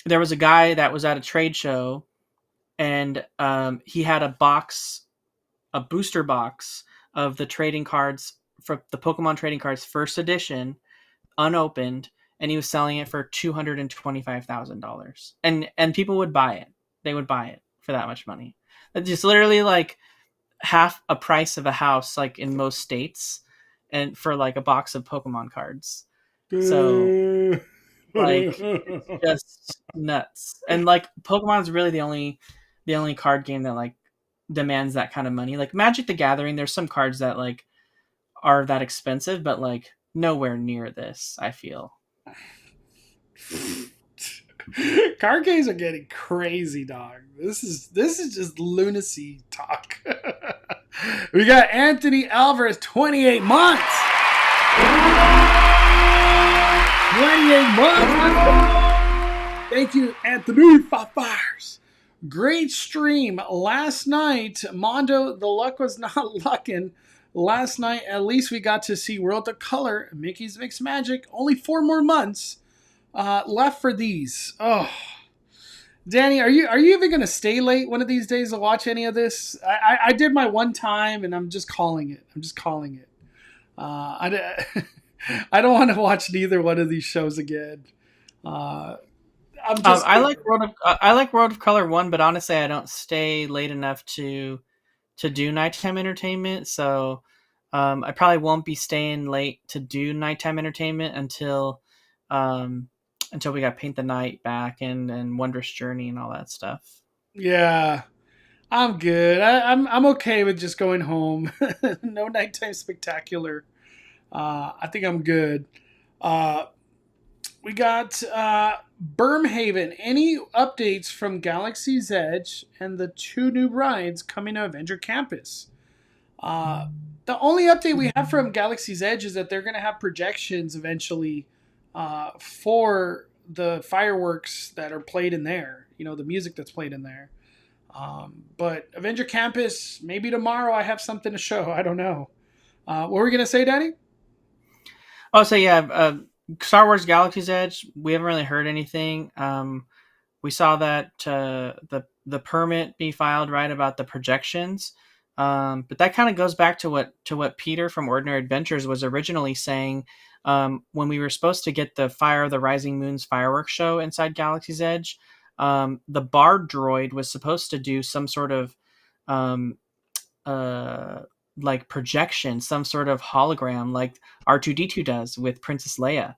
there was a guy that was at a trade show, and he had a booster box of the trading cards for the Pokemon trading cards first edition, unopened, and he was selling it for $225,000. And people would buy it. They would buy it for that much money. It's just literally like half a price of a house, like in most states, and for like a box of Pokemon cards. So like it's just nuts. And like Pokemon's really the only card game that like demands that kind of money. Like Magic the Gathering, there's some cards that like are that expensive, but like nowhere near this, I feel. Card games are getting crazy, dog. This is just lunacy talk. We got Anthony Alvarez, 28 months. 28 months. Thank you, Anthony. 5 fires. Great stream last night. Mondo, the luck was not lucking. Last night, at least we got to see World of Color, Mickey's Mixed Magic. Only 4 more months left for these. Oh, Danny, are you even gonna stay late one of these days to watch any of this? I did my one time, and I'm just calling it. I don't want to watch neither one of these shows again. I'm just. I like World of Color 1, but honestly, I don't stay late enough to do nighttime entertainment. So I probably won't be staying late to do nighttime entertainment until we got Paint the Night back and Wondrous Journey and all that stuff. Yeah, I'm good. I'm okay with just going home. No nighttime spectacular. I think I'm good. Uh, we got Birmhaven. Any updates from Galaxy's Edge and the two new rides coming to Avenger Campus? Uh, the only update we have from Galaxy's Edge is that they're going to have projections eventually for the fireworks that are played in there. You know, the music that's played in there. But Avenger Campus, maybe tomorrow I have something to show. I don't know. What were we going to say, Danny? Oh, so yeah, Star Wars Galaxy's Edge. We haven't really heard anything. We saw that the permit be filed right about the projections, but that kind of goes back to what Peter from Ordinary Adventures was originally saying when we were supposed to get the Fire of the Rising Moon's fireworks show inside Galaxy's Edge. The Bard droid was supposed to do some sort of um, like projection, some sort of hologram, like R2D2 does with Princess Leia.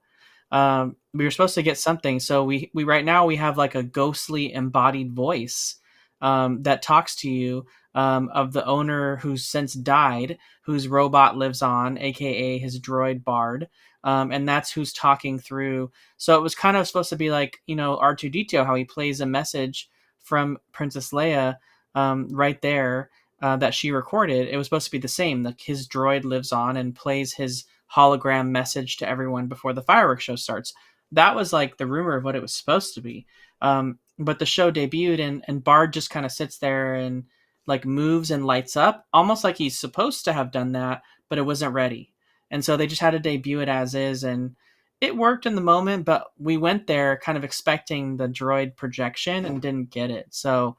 We were supposed to get something, so we right now we have like a ghostly embodied voice that talks to you of the owner who's since died, whose robot lives on, aka his droid Bard, and that's who's talking through. So it was kind of supposed to be like, you know, R2D2, how he plays a message from Princess Leia right there that she recorded. It was supposed to be the same. Like his droid lives on and plays his hologram message to everyone before the fireworks show starts. That was like the rumor of what it was supposed to be. But the show debuted and Bard just kind of sits there and like moves and lights up, almost like he's supposed to have done that, but it wasn't ready. And so they just had to debut it as is, and it worked in the moment, but we went there kind of expecting the droid projection and didn't get it. So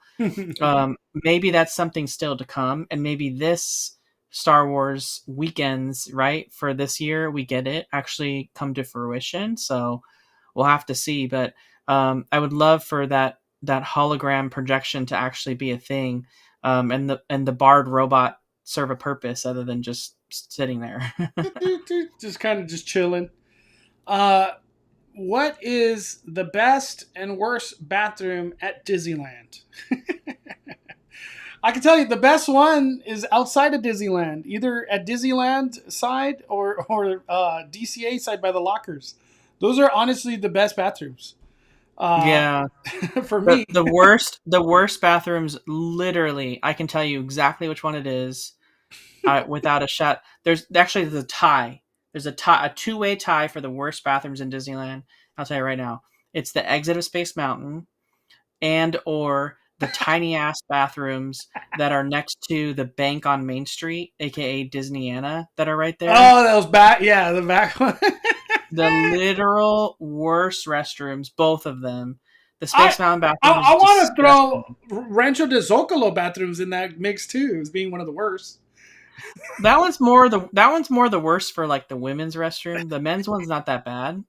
maybe that's something still to come, and maybe this Star Wars weekends, right, for this year, we get it actually come to fruition. So we'll have to see. But I would love for that hologram projection to actually be a thing, and the Bard robot serve a purpose other than just sitting there. Just kind of just chilling. What is the best and worst bathroom at Disneyland? I can tell you the best one is outside of Disneyland, either at Disneyland side or DCA side by the lockers. Those are honestly the best bathrooms. Yeah. For me, The worst bathrooms, literally, I can tell you exactly which one it is without a shot. There's a tie. There's a two-way tie for the worst bathrooms in Disneyland. I'll tell you right now. It's the exit of Space Mountain and or the tiny ass bathrooms that are next to the bank on Main Street, aka Disneyana, that are right there. Oh, those back, yeah, the back one. The literal worst restrooms, both of them. The Space Mountain bathroom. I want to throw Rancho de Zocalo bathrooms in that mix too, as being one of the worst. That one's more the worst for like the women's restroom. The men's one's not that bad.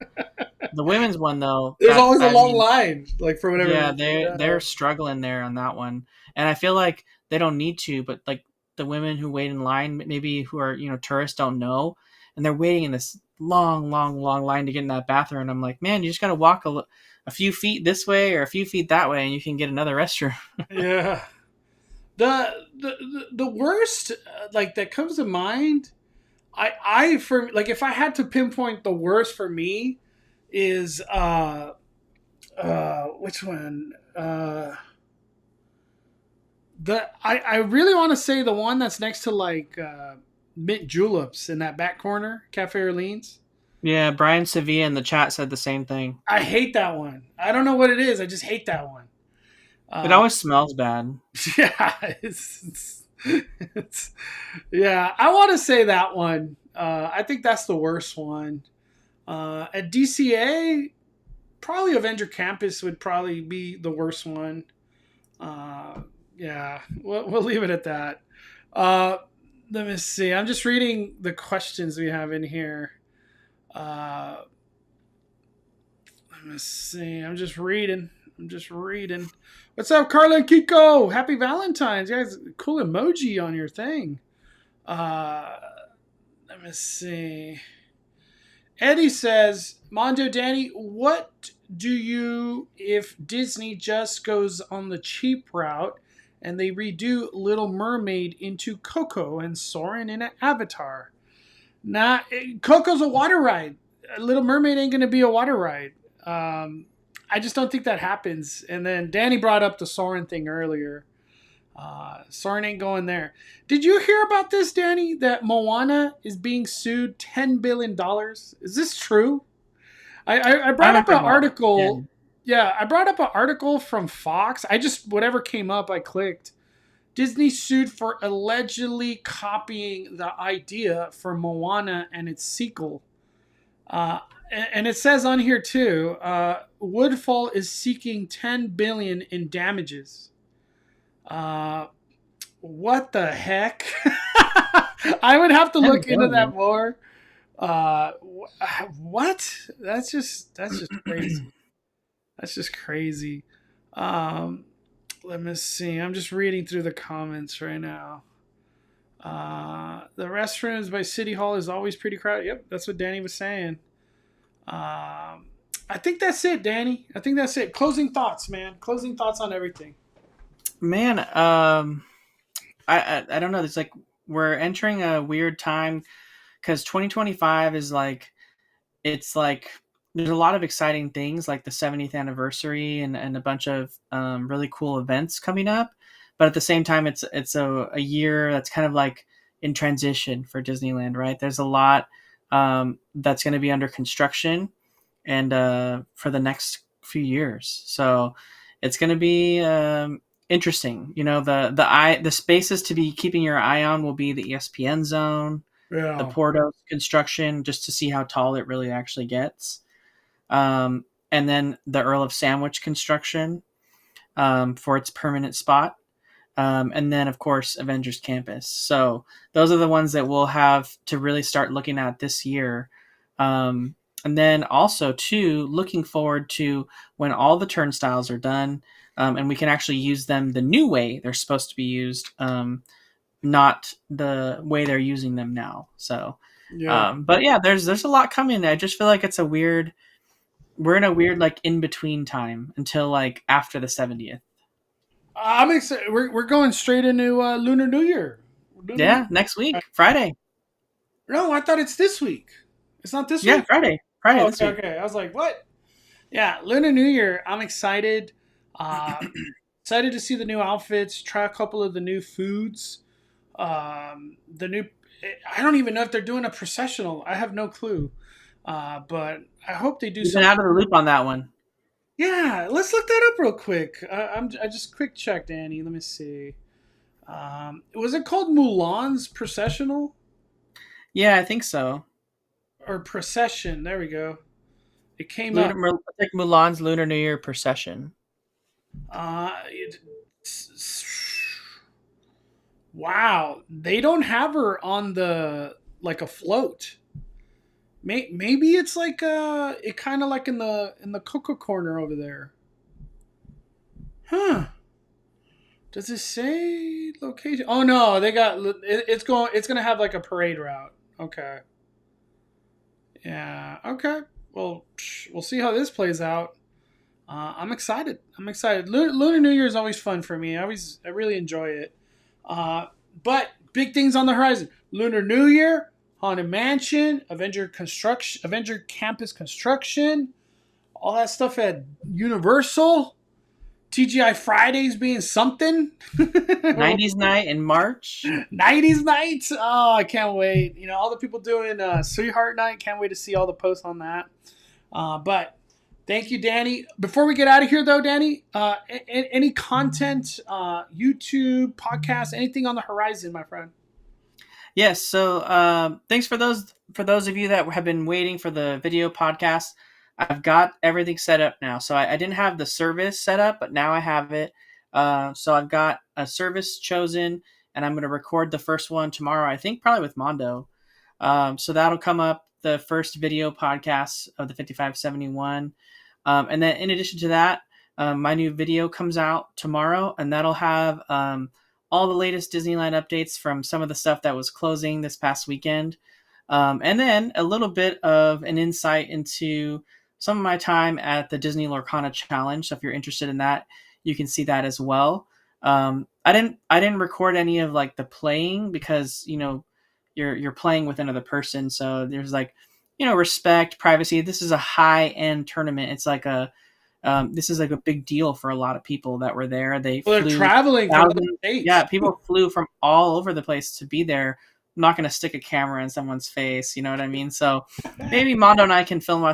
The women's one though, there's always a long line, like for whatever. Yeah, they're struggling there on that one, and I feel like they don't need to, but like the women who wait in line, maybe who are tourists, don't know, and they're waiting in this long line to get in that bathroom. And I'm like, man, you just gotta walk a few feet this way or a few feet that way, and you can get another restroom. Yeah. The worst like that comes to mind, I for like if I had to pinpoint the worst for me is which one I really want to say the one that's next to like mint juleps in that back corner, Cafe Orleans. Yeah, Brian Sevilla in the chat said the same thing. I hate that one. I don't know what it is. I just hate that one. It always smells bad. Yeah, it's yeah. I want to say that one. I think that's the worst one. At DCA, probably Avenger Campus would probably be the worst one. Yeah, we'll leave it at that. Let me see. I'm just reading the questions we have in here. Let me see. I'm just reading. What's up, Carla and Kiko? Happy Valentine's. You guys, cool emoji on your thing. Let me see. Eddie says, Mondo Danny, what do you if Disney just goes on the cheap route and they redo Little Mermaid into Coco and Soarin' in an Avatar. Nah, Coco's a water ride. Little Mermaid ain't gonna be a water ride. I just don't think that happens. And then Danny brought up the Soarin' thing earlier. Soarin' ain't going there. Did you hear about this, Danny? That Moana is being sued $10 billion. Is this true? I brought up an article. Yeah, I brought up an article from Fox. I just, whatever came up, I clicked. Disney sued for allegedly copying the idea for Moana and its sequel. And it says on here too, Woodfall is seeking $10 billion in damages. What the heck? I would have to look into that more. What? That's just crazy. That's just crazy. Let me see. I'm just reading through the comments right now. The restrooms by City Hall is always pretty crowded. Yep, that's what Danny was saying. I think that's it, Danny. I think that's it. Closing thoughts, man. Closing thoughts on everything. Man, I don't know. It's like we're entering a weird time because 2025 is like, it's like there's a lot of exciting things like the 70th anniversary and a bunch of really cool events coming up. But at the same time, it's a year that's kind of like in transition for Disneyland, right? There's a lot that's going to be under construction and for the next few years. So it's going to be interesting. You know, the spaces to be keeping your eye on will be the ESPN zone, the Portos construction, just to see how tall it really actually gets. And then the Earl of Sandwich construction for its permanent spot. And then, of course, Avengers Campus. So those are the ones that we'll have to really start looking at this year. And then also, too, looking forward to when all the turnstiles are done and we can actually use them the new way they're supposed to be used, not the way they're using them now. So, but yeah, there's a lot coming. I just feel like we're in a weird like in between time until like after the 70th. I'm excited. We're going straight into Lunar New Year. Next week, Friday. No, I thought it's this week. It's not this week? Yeah, Friday. Oh, okay. I was like, what? Yeah, Lunar New Year. I'm excited. Excited to see the new outfits, try a couple of the new foods. I don't even know if they're doing a processional. I have no clue. But I hope they do something. Out of the loop on that one. Yeah, let's look that up real quick. I just quick checked, Danny. Let me see. Was it called Mulan's Processional? Yeah, I think so. Or Procession. There we go. It came up. Like Mulan's Lunar New Year Procession. Wow, they don't have her on the like a float. Maybe it's like it kind of like in the Coco corner over there. Huh? Does it say location? Oh no, they got it's gonna have like a parade route. Okay. Yeah. Okay. Well, we'll see how this plays out. I'm excited. Lunar New Year is always fun for me. I really enjoy it. But big things on the horizon. Lunar New Year, Haunted Mansion, Avenger Campus construction, all that stuff at Universal. TGI Fridays being something. 90s night in March. 90s night. Oh, I can't wait. You know, all the people doing Sweetheart Night. Can't wait to see all the posts on that. But thank you, Danny. Before we get out of here, though, Danny, any content, YouTube, podcast, anything on the horizon, my friend? Yes. So thanks for those of you that have been waiting for the video podcast. I've got everything set up now. So I didn't have the service set up, but now I have it. So I've got a service chosen, and I'm going to record the first one tomorrow, I think probably with Mondo. So that'll come up, the first video podcast of the 5571. And then in addition to that, my new video comes out tomorrow, and that'll have all the latest Disneyland updates from some of the stuff that was closing this past weekend. And then a little bit of an insight into some of my time at the Disney Lorcana Challenge. So if you're interested in that, you can see that as well. I didn't record any of like the playing because you're playing with another person, so there's like respect, privacy. This is a high end tournament. It's like this is like a big deal for a lot of people that were there. They Well, they're flew traveling from the thousands. States. Yeah, people flew from all over the place to be there. I'm not going to stick a camera in someone's face. You know what I mean? So maybe Mondo and I can film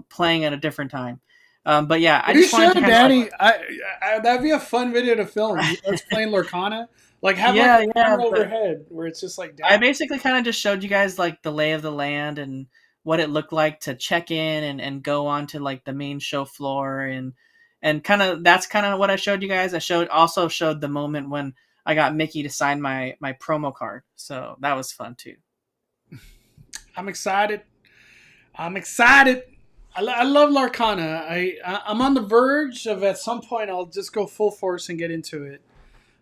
playing at a different time. But yeah, I just wanted to kind Danny. of That'd be a fun video to film. Us playing Lorcana. Like have yeah, like a camera overhead where it's just like down. I basically kind of just showed you guys like the lay of the land and what it looked like to check in and go on to like the main show floor and kind of that's kind of what I showed you guys. I also showed the moment when I got Mickey to sign my promo card. So that was fun too. I'm excited. I love Lorcana. I'm on the verge of at some point I'll just go full force and get into it.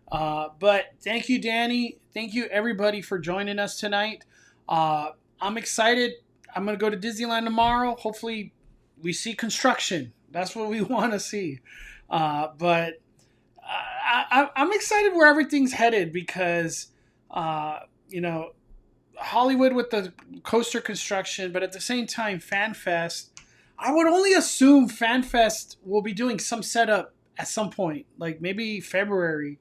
But thank you, Danny. Thank you, everybody, for joining us tonight. I'm excited. I'm going to go to Disneyland tomorrow. Hopefully, we see construction. That's what we want to see. But I'm excited where everything's headed because, Hollywood with the coaster construction, but at the same time, FanFest. I would only assume FanFest will be doing some setup at some point, like maybe February.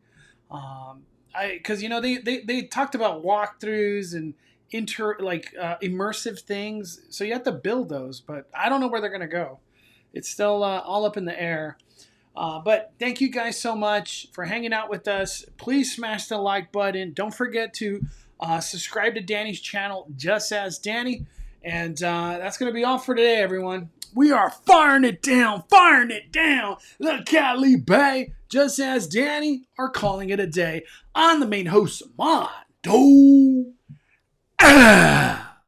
Because they talked about walkthroughs and immersive things, so you have to build those. But I don't know where they're gonna go. It's still all up in the air. But thank you guys so much for hanging out with us. Please smash the like button. Don't forget to subscribe to Danny's channel, Just As Danny. And that's gonna be all for today, everyone. We are firing it down. The Cali Bay, Just As Danny, are calling it a day. I'm the main host, Mondo.